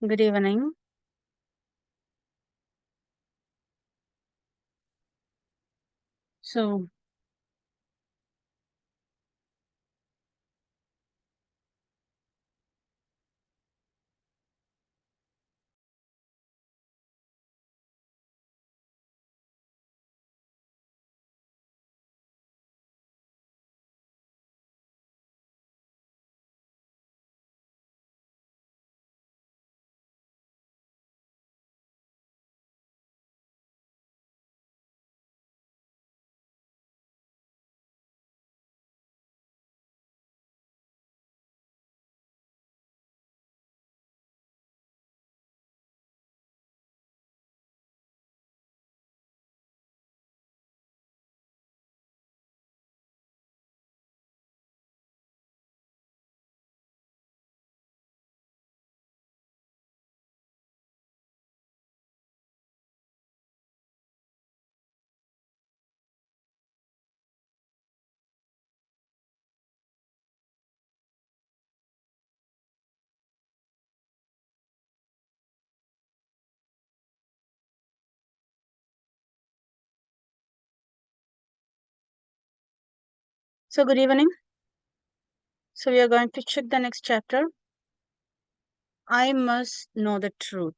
Good evening. So, good evening. So we are going to check the next chapter. I must know the truth.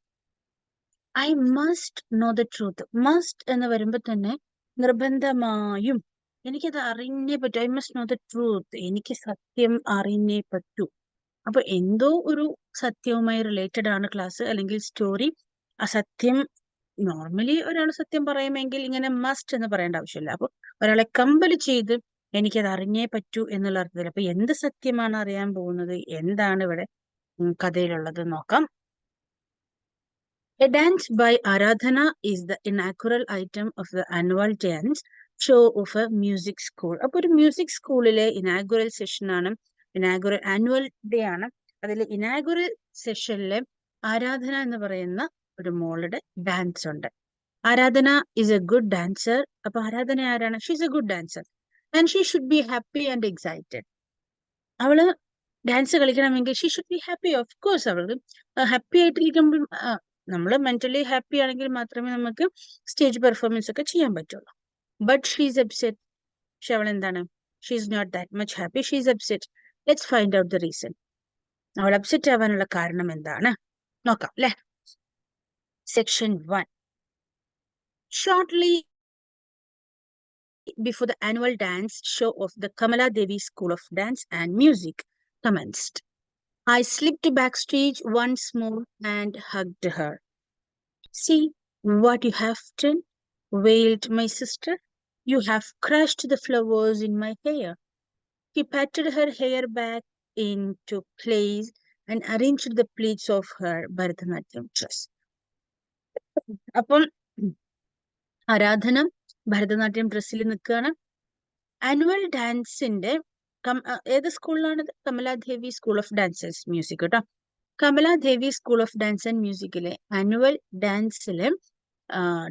I must know the truth. Must എന്ന് വരുമ്പോൾ തന്നെ നിർബന്ധമായും എനിക്കത് അറിഞ്ഞേ പറ്റൂ. I must know the truth. എനിക്ക് സത്യം അറിഞ്ഞേ പറ്റൂ. അപ്പൊ എന്തോ ഒരു സത്യവുമായി റിലേറ്റഡ് ആണ് ക്ലാസ് അല്ലെങ്കിൽ സ്റ്റോറി. ആ സത്യം നോർമലി ഒരാൾ സത്യം പറയുമെങ്കിൽ ഇങ്ങനെ മസ്റ്റ് എന്ന് പറയേണ്ട ആവശ്യമില്ല. അപ്പൊ ഒരാളെ കമ്പൽ ചെയ്ത് എനിക്കത് അറിഞ്ഞേ പറ്റൂ എന്നുള്ള അർത്ഥത്തിൽ. അപ്പൊ എന്ത് സത്യമാണ് അറിയാൻ പോകുന്നത്, എന്താണ് ഇവിടെ കഥയിലുള്ളത് നോക്കാം. A dance by Aradhana is the inaugural item of the annual dance show of a music school. അപ്പൊ ഒരു മ്യൂസിക് സ്കൂളിലെ ഇനാഗുറൽ സെഷൻ ആണ്, ഇനാഗുറൽ ആനുവൽ ഡേ ആണ്. അതിൽ ഇനാഗുറൽ സെഷനിലെ ആരാധന എന്ന് പറയുന്ന ഒരു മോളുടെ ഡാൻസ് ഉണ്ട്. ആരാധന ഈസ് എ ഗുഡ് ഡാൻസർ. അപ്പൊ ആരാധന ആരാണ്? She's a good dancer and she should be happy and excited. അവള് ഡാൻസ് കളിക്കണമെങ്കിൽ she should be happy. Of course അവൾക്ക് ഹാപ്പി ആയിട്ടിരിക്കുമ്പോൾ നമ്മൾ മെന്റലി ഹാപ്പി ആണെങ്കിൽ മാത്രമേ നമുക്ക് സ്റ്റേജ് പെർഫോമൻസ് ഒക്കെ ചെയ്യാൻ പറ്റുള്ളൂ. But she's upset. പക്ഷെ അവൾ എന്താണ്? She's not that much happy, she's upset. Let's find out the reason. അവൾ അപ്സെറ്റ് ആവാനുള്ള കാരണം എന്താണ് നോക്കാം അല്ലെ. Section 1. Shortly before the annual dance show of the Kamala Devi School of Dance and Music commenced, I slipped backstage once more and hugged her. See what you have done, wailed my sister. You have crushed the flowers in my hair. He patted her hair back into place and arranged the pleats of her Bharatanatyam dress. അപ്പോൾ ആരാധന ഭരതനാട്യം ഡ്രസ്സിൽ നിൽക്കുകയാണ്. Annual ഡാൻസിന്റെ ഏത് സ്കൂളിലാണിത്? Kamaladevi school of dancers music കേട്ടോ. Kamaladevi school of dance and മ്യൂസിക്കിലെ annual ഡാൻസിലെ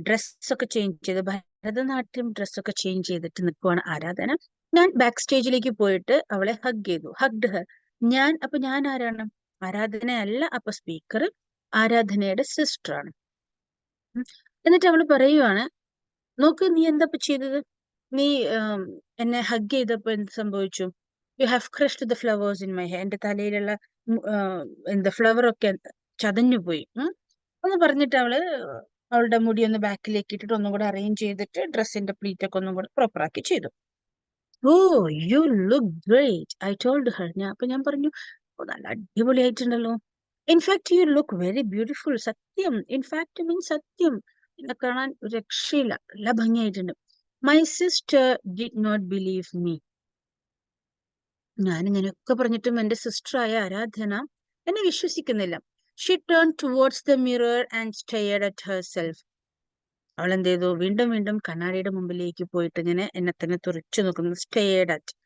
ഡ്രസ്സൊക്കെ ചേഞ്ച് ചെയ്ത് ഭരതനാട്യം ഡ്രസ്സൊക്കെ ചേഞ്ച് ചെയ്തിട്ട് നിൽക്കുവാണ് ആരാധന. ഞാൻ ബാക്ക് സ്റ്റേജിലേക്ക് പോയിട്ട് അവളെ ഹഗ് ചെയ്തു. ഹഗ്ഡ് ഹർ. അപ്പൊ ഞാൻ ആരാണ്? ആരാധനയല്ല. അപ്പൊ സ്പീക്കർ ആരാധനയുടെ സിസ്റ്റർ ആണ്. എന്നിട്ട് അവള് പറയുവാണ്, നോക്ക് നീ എന്താ ചെയ്തത്? നീ എന്നെ ഹഗ് ചെയ്തപ്പോ എന്ത് സംഭവിച്ചു? You have crushed the flowers in my hair. എന്റെ തലയിലുള്ള എന്താ ഫ്ലവർ ഒക്കെ ചതഞ്ഞു പോയി എന്ന് പറഞ്ഞിട്ട് അവളുടെ മുടി ഒന്ന് ബാക്കിലേക്ക് ഇട്ടിട്ട് ഒന്നും കൂടെ അറേഞ്ച് ചെയ്തിട്ട് ഡ്രസ്സിന്റെ പ്ലീറ്റ് ഒക്കെ ഒന്നും കൂടെ പ്രോപ്പർ ആക്കി ചെയ്തു. Oh you look great I told her. അപ്പൊ ഞാൻ പറഞ്ഞു, നല്ല അടിപൊളിയായിട്ടുണ്ടല്ലോ. In fact you look very beautiful. സത്യം. ഇൻഫാക്ട് മീൻസ് സത്യം. എന്നെ കാണാൻ ഒരു രക്ഷയില്ല, നല്ല ഭംഗിയായിട്ടുണ്ട്. My sister did not believe me. ഞാനിങ്ങനെയൊക്കെ പറഞ്ഞിട്ടും എന്റെ സിസ്റ്ററായ ആരാധന എന്നെ വിശ്വസിക്കുന്നില്ല. She turn towards the mirror and stared at herself. അവൾ എന്ത് ചെയ്തു? വീണ്ടും വീണ്ടും കണ്ണാടിയുടെ മുമ്പിലേക്ക് പോയിട്ട് ഇങ്ങനെ എന്നെ തന്നെ തുറച്ചു നോക്കുന്നു. സ്റ്റെയർഡ് അറ്റ്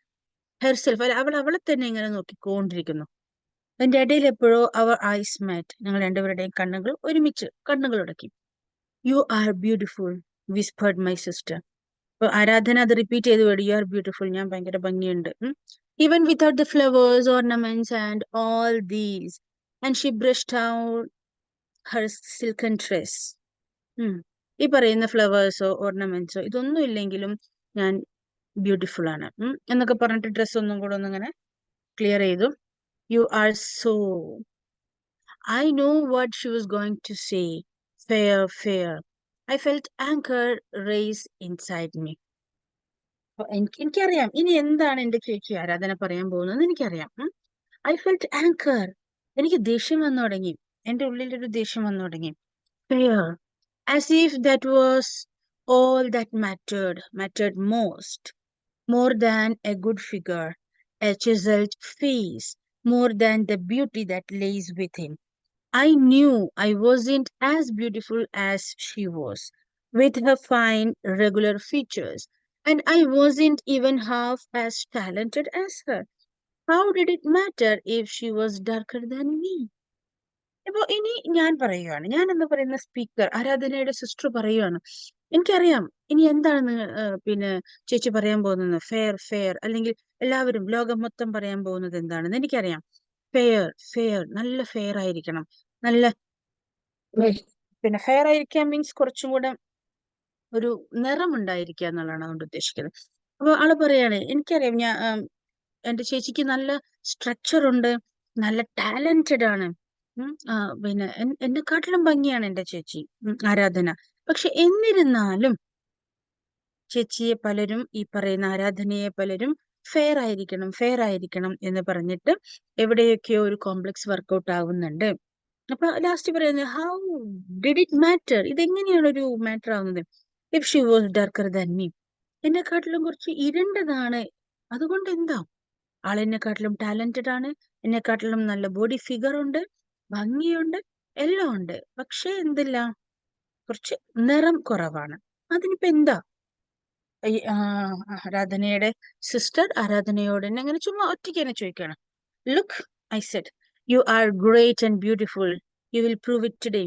ഹെർസെൽഫ്. അവളെ തന്നെ ഇങ്ങനെ നോക്കിക്കൊണ്ടിരിക്കുന്നു. അതിന്റെ ഇടയിൽ എപ്പോഴോ അവർ ഐസ് മാറ്റ്. ഞങ്ങൾ രണ്ടുപേരുടെയും കണ്ണുകൾ ഒരുമിച്ച് കണ്ണുകളുടക്കി. You are beautiful whispered my sister. അപ്പൊ ആരാധന അത് റിപ്പീറ്റ് ചെയ്ത് വേടി, യു ആർ ബ്യൂട്ടിഫുൾ. ഞാൻ ഭയങ്കര ഭംഗിയുണ്ട്. Even without the flowers ornaments and all these. And she brushed out her silken dress. ഈ പറയുന്ന ഫ്ലവേഴ്സോ ഓർണമെന്റ്സോ ഇതൊന്നും ഇല്ലെങ്കിലും ഞാൻ ബ്യൂട്ടിഫുൾ ആണ് എന്നൊക്കെ പറഞ്ഞിട്ട് ഡ്രസ്സ് ഒന്നും കൂടെ ഒന്നിങ്ങനെ ക്ലിയർ ചെയ്തു. You are so. I know what she was going to say. Fair, fair. I felt anchor raise inside me. എനിക്കറിയാം ഇനി എന്താണ് എന്റെ ചേച്ചി ആരാധന പറയാൻ പോകുന്നത് എനിക്കറിയാം. I felt anchor. എനിക്ക് ദേഷ്യം വന്നു തുടങ്ങി. എന്റെ ഉള്ളിലൊരു ദേഷ്യം വന്നു തുടങ്ങി. Fair. As if that was all that mattered most. More than a good figure, a chiseled face, more than the beauty that lays within. I knew I wasn't as beautiful as she was, with her fine, regular features, and I wasn't even half as talented as her. How did it matter if she was darker than me? ഇപ്പൊ ഇനി ഞാൻ പറയുകയാണ്, ഞാൻ എന്ന് പറയുന്ന speaker ആരാധനയുടെ sister പറയുകയാണ്, എനിക്കറിയാം ഇനി എന്താണ് പിന്നെ ചേച്ചി പറയാൻ പോകുന്നത്. ഫെയർ ഫെയർ അല്ലെങ്കിൽ എല്ലാവരും ലോകം മൊത്തം പറയാൻ പോകുന്നത് എന്താണെന്ന് എനിക്കറിയാം. ഫെയർ ഫെയർ, നല്ല ഫെയർ ആയിരിക്കണം, നല്ല പിന്നെ ഫെയർ ആയിരിക്കാൻ മീൻസ് കുറച്ചും കൂടെ ഒരു നിറം ഉണ്ടായിരിക്കുക എന്നുള്ളതാണ് അതുകൊണ്ട് ഉദ്ദേശിക്കുന്നത്. അപ്പൊ ആള് പറയാണ്, എനിക്കറിയാം എന്റെ ചേച്ചിക്ക് നല്ല സ്ട്രക്ചർ ഉണ്ട്, നല്ല ടാലന്റഡ് ആണ്. പിന്നെ എന്നെക്കാട്ടിലും ഭംഗിയാണ് എന്റെ ചേച്ചി ആരാധന. പക്ഷെ എന്നിരുന്നാലും ചേച്ചിയെ പലരും, ഈ പറയുന്ന ആരാധനയെ പലരും ഫെയർ ആയിരിക്കണം ഫെയർ ആയിരിക്കണം എന്ന് പറഞ്ഞിട്ട് എവിടെയൊക്കെയോ ഒരു കോംപ്ലക്സ് വർക്കൗട്ട് ആവുന്നുണ്ട്. അപ്പൊ ലാസ്റ്റ് പറയുന്നത്, ഹൗ ഡിഡ് ഇറ്റ് മാറ്റർ? ഇതെങ്ങനെയാണ് ഒരു മാറ്റർ ആവുന്നത്? If she was darker than me, എന്നെക്കാട്ടിലും കുറച്ച് ഇരുണ്ടതാണ്, അതുകൊണ്ട് എന്താ? ആളെന്നെക്കാട്ടിലും ടാലന്റഡ് ആണ്, എന്നെക്കാട്ടിലും നല്ല ബോഡി ഫിഗർ ഉണ്ട്, ഭംഗിയുണ്ട്, എല്ലാം ഉണ്ട്. പക്ഷെ എന്തില്ല, കുറച്ച് നിറം കുറവാണ്. അതിനിപ്പോ എന്താ? ആരാധനയുടെ സിസ്റ്റർ ആരാധനയോട് തന്നെ അങ്ങനെ ചുമ്മാ ഒറ്റയ്ക്ക് തന്നെ ചോദിക്കണം. Look, I said, you are great and beautiful. You will prove it today.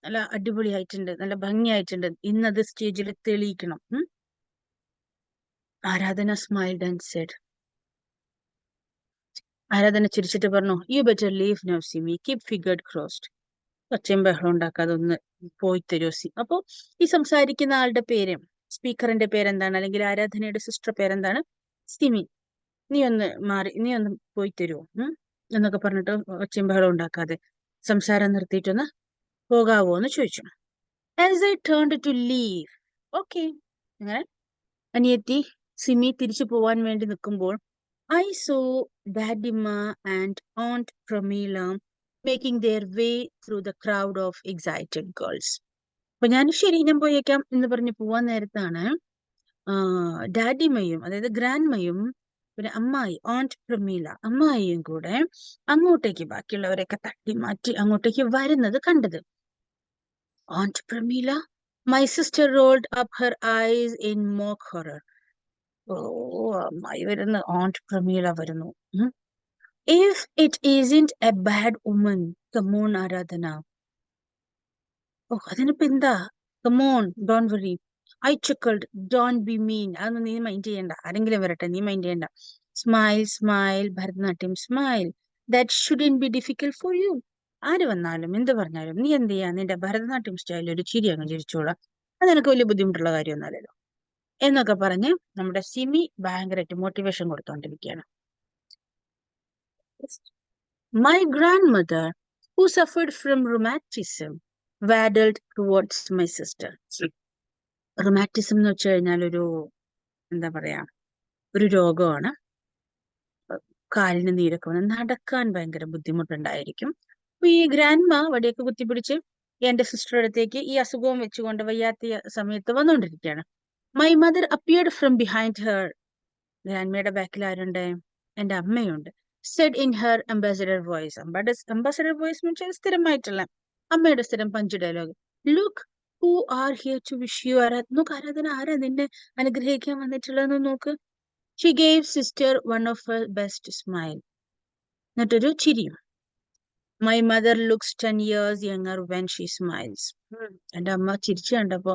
നല്ല അടിപൊളിയായിട്ടുണ്ട്, നല്ല ഭംഗിയായിട്ടുണ്ട്, ഇന്നത് സ്റ്റേജിൽ തെളിയിക്കണം. ആരാധന സ്മൈൽഡ് ആൻഡ് സെഡ്, ആരാധന ചിരിച്ചിട്ട് പറഞ്ഞു, you better leave now Simi, keep figured crossed. ഒച്ചയും ബഹളം ഉണ്ടാക്കാതെ ഒന്ന് പോയി തരുമോ സി. അപ്പൊ ഈ സംസാരിക്കുന്ന ആളുടെ പേര്, സ്പീക്കറിന്റെ പേരെന്താണ്, അല്ലെങ്കിൽ ആരാധനയുടെ സിസ്റ്റർ പേരെന്താണ്? സിമി. നീ ഒന്ന് മാറി, നീ ഒന്ന് പോയി തരുമോ എന്നൊക്കെ പറഞ്ഞിട്ട് ഒച്ചയും ബഹളം ഉണ്ടാക്കാതെ സംസാരം നിർത്തിയിട്ടൊന്ന് പോകാവോ എന്ന് ചോദിച്ചു. As I turned to leave, okay, അങ്ങനെ അനിയത്തി സിമി തിരിച്ചു പോവാൻ വേണ്ടി നിൽക്കുമ്പോൾ, I saw Dadima and Aunt Pramila making their way through the crowd of excited girls. അപ്പൊ ഞാൻ ശരി ഞാൻ പോയേക്കാം എന്ന് പറഞ്ഞ് പോവാൻ നേരത്താണ് ഡാഡിമയും, അതായത് ഗ്രാൻഡ്മയും, പിന്നെ അമ്മായി ഓണ്ട് പ്രമീല അമ്മായിയും കൂടെ അങ്ങോട്ടേക്ക് ബാക്കിയുള്ളവരെയൊക്കെ തട്ടി മാറ്റി അങ്ങോട്ടേക്ക് വരുന്നത് കണ്ടത്. Aunt Pramila, my sister rolled up her eyes in mock horror. Oh, അമ്മായി വരുന്നു, ഓണ്ട് പ്രമീല വരുന്നു. If it isn't a bad woman, come on, Aradhana. ഓ, അതിനിപ്പോ എന്താ? Come on, don't worry. I chuckled, don't be mean. അതൊന്നും നീ മൈൻഡ് ചെയ്യണ്ട, ആരെങ്കിലും വരട്ടെ, നീ മൈൻഡ് ചെയ്യണ്ട. Smile, smile, Bharatanatyam, smile. That shouldn't be difficult for you. ആര് വന്നാലും എന്ത് പറഞ്ഞാലും നീ എന്ത് ചെയ്യാ, നിന്റെ ഭരതനാട്യം സ്റ്റൈലിൽ ഒരു ചിരി അങ്ങ് ചിരിച്ചോളാം, അത് നിനക്ക് വലിയ ബുദ്ധിമുട്ടുള്ള കാര്യമൊന്നുമല്ലല്ലോ എന്നൊക്കെ പറഞ്ഞ് നമ്മുടെ സിമി ഭയങ്കരമായിട്ട് motivation കൊടുത്തോണ്ടിരിക്കുകയാണ്. My grandmother, who suffered from rheumatism, waddled towards my sister. റൊമാറ്റിസം എന്ന് വെച്ച് കഴിഞ്ഞാൽ ഒരു എന്താ പറയാ, ഒരു രോഗമാണ്. കാലിന് നീരൊക്കെ വന്ന് നടക്കാൻ ഭയങ്കര ബുദ്ധിമുട്ടുണ്ടായിരിക്കും. അപ്പൊ ഈ ഗ്രാൻഡ്മ വടിയൊക്കെ കുത്തിപ്പിടിച്ച് എന്റെ സിസ്റ്റർ അടുത്തേക്ക് ഈ അസുഖവും വെച്ചുകൊണ്ട് വയ്യാത്ത സമയത്ത് വന്നുകൊണ്ടിരിക്കുകയാണ്. My mother appeared from behind her. ഗ്രാൻഡ്മയുടെ ബാക്കിൽ ആരുണ്ട്? എന്റെ അമ്മയുണ്ട്. Said in her ambassador voice. Ambassador voice എന്ന് വെച്ചാൽ സ്ഥിരമായിട്ടുള്ള അമ്മയുടെ സ്ഥിരം punch dialogue. Look who are here to wish you നോക്ക് ആരാധന, ആരാ നിന്നെ അനുഗ്രഹിക്കാൻ വന്നിട്ടുള്ളതെന്ന് നോക്ക്. She gave sister one of her best smile. എന്നിട്ടൊരു ചിരിയും. My mother looks 10 years younger when she smiles. എന്റെ അമ്മ ചിരിച്ചു കണ്ടപ്പോ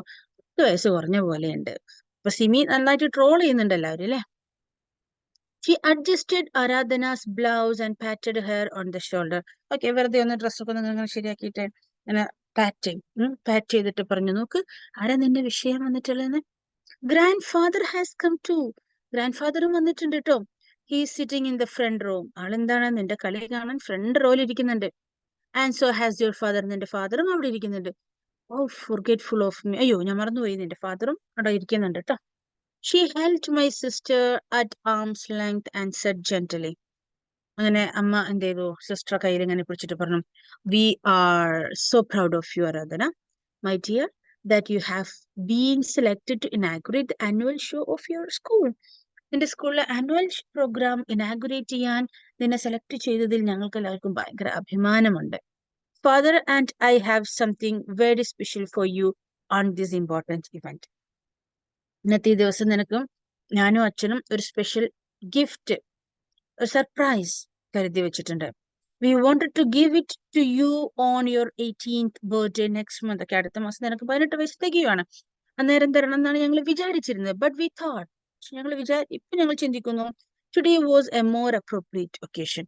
10 വയസ്സ് കുറഞ്ഞ പോലെയുണ്ട്. അപ്പൊ സിമി നന്നായിട്ട് ട്രോൾ ചെയ്യുന്നുണ്ട് എല്ലാവരും അല്ലെ. She adjusted Aradhana's blouse and patted her on the shoulder. Okay, വെറുതെ ഒന്ന് ഡ്രസ്സൊക്കെ ഒന്ന് ശരിയാക്കിയിട്ട് അങ്ങനെ പാറ്റ് ചെയ്തിട്ട് പറഞ്ഞു, നോക്ക് ആരാ നിന്റെ വിഷയം വന്നിട്ടുള്ളതെന്ന്. Grand father has come to. Grand ഫാദറും വന്നിട്ടുണ്ട് കേട്ടോ. He sitting in the front room. ആളെന്താണ് നിന്റെ കളി കാണാൻ ഫ്രണ്ട് റോയിൽ ഇരിക്കുന്നുണ്ട്. And so has your father. നിന്റെ ഫാദറും അവിടെ ഇരിക്കുന്നുണ്ട്. Oh forgetful of me. അയ്യോ ഞാൻ മറന്നുപോയി, നിന്റെ ഫാദറും അവിടെ ഇരിക്കുന്നുണ്ട് കേട്ടോ. She held my sister at arms length and said gently. അങ്ങനെ അമ്മ എന്ത് ചെയ്തു, സിസ്റ്റർ കയ്യിൽ ഇങ്ങനെ പിടിച്ചിട്ട് പറഞ്ഞു, we are so proud of U ആരാധന my dear that you have been selected to inaugurate the annual show of your school. നിന്റെ സ്കൂളിലെ ആനുവൽ പ്രോഗ്രാം ഇനാഗുറേറ്റ് ചെയ്യാൻ നിന്നെ സെലക്ട് ചെയ്തതിൽ ഞങ്ങൾക്ക് എല്ലാവർക്കും ഭയങ്കര അഭിമാനമുണ്ട്. Father and I have something very special for you on this important event. ഇന്നത്തെ ഈ ദിവസം നിനക്കും ഞാനും അച്ഛനും ഒരു സ്പെഷ്യൽ ഗിഫ്റ്റ്, ഒരു സർപ്രൈസ് കരുതി വെച്ചിട്ടുണ്ട്. We wanted to give it to you on your 18th birthday next month. ഒക്കെ അടുത്ത മാസം നിനക്ക് 18 വയസ്സ് തികയുവാണ്, അന്നേരം തരണം എന്നാണ് ഞങ്ങൾ വിചാരിച്ചിരുന്നത്. ബട്ട് വി തോട്ട്, ഇപ്പൊ ഞങ്ങൾ ചിന്തിക്കുന്നു, today was a more appropriate occasion.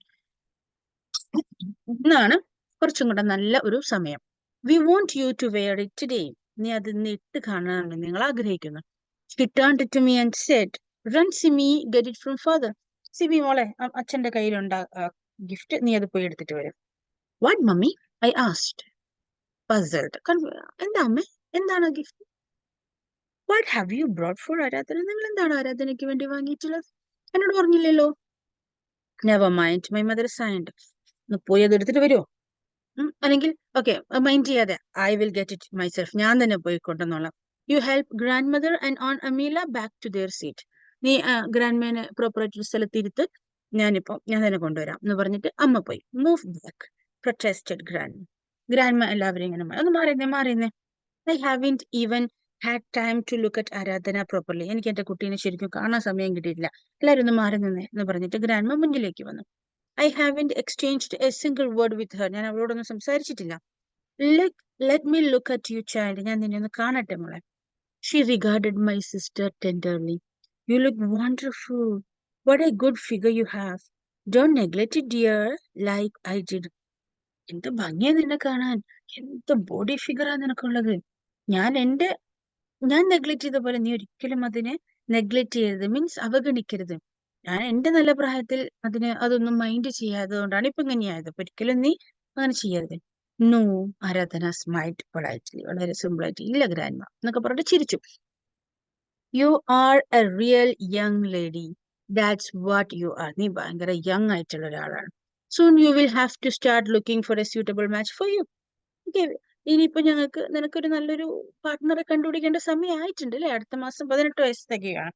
ഇന്നാണ് കുറച്ചും കൂടെ നല്ല ഒരു സമയം. We want you to wear it today. നീ അത് ഇട്ട് കാണാനാണ് നിങ്ങൾ ആഗ്രഹിക്കുന്നു. She turned to me and said, run Simi, get it from father. Simi മോളെ, അച്ഛന്റെ കയ്യിലുണ്ടാ ഗിഫ്റ്റ്, നീ അത് പോയി എടുത്തിട്ട് വരും. What mummy, I asked puzzled. എന്താ അമ്മേ, എന്താണ് gift? What have you brought for Aradhana? നിങ്ങൾ എന്താണ് ആരാധനയ്ക്ക് വേണ്ടി വാങ്ങിയിട്ടുള്ളത്? എന്നോട് പറഞ്ഞില്ലല്ലോ. Never mind, my mother signed. ഒന്ന് പോയി അത് എടുത്തിട്ട് വരുമോ? അല്ലെങ്കിൽ ഓക്കെ, മൈൻഡ് ചെയ്യാതെ, I will get it myself. ഞാൻ തന്നെ പോയി കൊണ്ടുവന്നോളാം. You help grand mother and aunt Amila back to their seat. നീ ഗ്രാൻഡ് മേനെ പ്രോപ്പറായിട്ട് സ്ഥലത്തിരുത്ത്, ഞാൻ തന്നെ കൊണ്ടുവരാം എന്ന് പറഞ്ഞിട്ട് അമ്മ പോയി. മൂവ് ബാക്ക്, പ്രൊട്ടസ്റ്റഡ് ഗ്രാൻഡ് എല്ലാവരും ഇങ്ങനെ ഒന്ന് മാറിയുന്നേ. I haven't even had time to look at Aradhana properly. എനിക്ക് എന്റെ കുട്ടീനെ ശരിക്കും കാണാൻ സമയം കിട്ടിയിട്ടില്ല. എല്ലാവരും ഒന്ന് മാറി നിന്നേ എന്ന് പറഞ്ഞിട്ട് ഗ്രാൻഡ് മുന്നിലേക്ക് വന്നു. I haven't exchanged a single word with her. ഞാൻ അവളോടൊന്നും സംസാരിച്ചിട്ടില്ല. Let me look at you child. ഞാൻ നിന്നെ ഒന്ന് കാണട്ടെ മോളെ. She regarded my sister tenderly. You look wonderful. What a good figure you have. Don't neglect it, dear, like I did. എന്ത് ഭംഗിയാ നിന്നെ കാണാൻ, എന്ത് ബോഡി ഫിഗറാ നിനക്കുള്ളത്. ഞാൻ നെഗ്ലക്ട് ചെയ്ത പോലെ നീ ഒരിക്കലും അതിനെ നെഗ്ലക്ട് ചെയ്യരുത്, മീൻസ് അവഗണിക്കരുത്. ഞാൻ എന്റെ നല്ല പ്രായത്തിൽ അതൊന്നും മൈൻഡ് ചെയ്യാത്തതുകൊണ്ടാണ് ഇപ്പൊ ഇങ്ങനെയായത്. അപ്പൊ ഒരിക്കലും നീ അങ്ങനെ ചെയ്യരുത്. നോ, ആരാധന സ്മൈൽഡ് പൊളൈറ്റ്ലി. വളരെ സിമ്പിൾ ആയിട്ട്, ഇല്ല ഗ്രാൻഡ്മ എന്നൊക്കെ പറഞ്ഞിട്ട് ചിരിച്ചു. You are a real young lady, that's what you are. നീ ഭയങ്കര യങ് ആയിട്ടുള്ള ഒരാളാണ്. Soon you will have to start looking for a suitable match for you. ഇനിയിപ്പോ നിനക്കൊരു നല്ലൊരു പാർട്ട്ണറെ കണ്ടുപിടിക്കേണ്ട സമയമായിട്ടുണ്ട് അല്ലേ? അടുത്ത മാസം 18 വയസ്സ് തികയാണ്.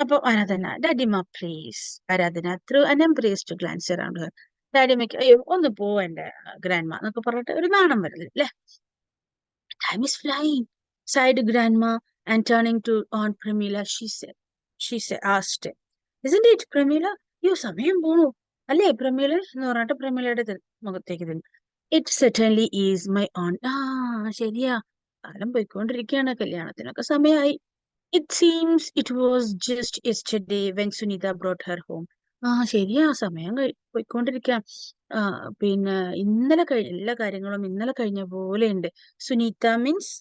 അപ്പൊ ആരാധന, ഡാഡിമ പ്ലീസ്. ആരാധന ത്രൂ അൻ എംബ്രേസ്ഡ് ഗ്ലാൻസ് അറൗണ്ട് ഹർ. ഡാഡിമയ്ക്ക് അയ്യോ ഒന്ന് പോവന്റെ ഗ്രാൻഡ്മ എന്നൊക്കെ പറഞ്ഞിട്ട് ഒരു നാണം വരില്ല അല്ലേ? Time is flying, said grandma and turning to aunt Pramila. She asked, isn't it Pramila? അയ്യോ സമയം പോണു അല്ലേ പ്രമീല എന്ന് പറഞ്ഞിട്ട് പ്രമീലയുടെ മുഖത്തേക്ക് തിന്നു. It certainly is my own. ശരിയാ, കാലം പോയിക്കൊണ്ടിരിക്കുകയാണ്, കല്യാണത്തിനൊക്കെ സമയമായി. It seems it was just yesterday when Sunitha brought her home. ശരിയാ, സമയം പോയിക്കൊണ്ടിരിക്കാം. പിന്നെ ഇന്നലെ എല്ലാ കാര്യങ്ങളും ഇന്നലെ കഴിഞ്ഞ പോലെ ഉണ്ട്. സുനീത മീൻസ്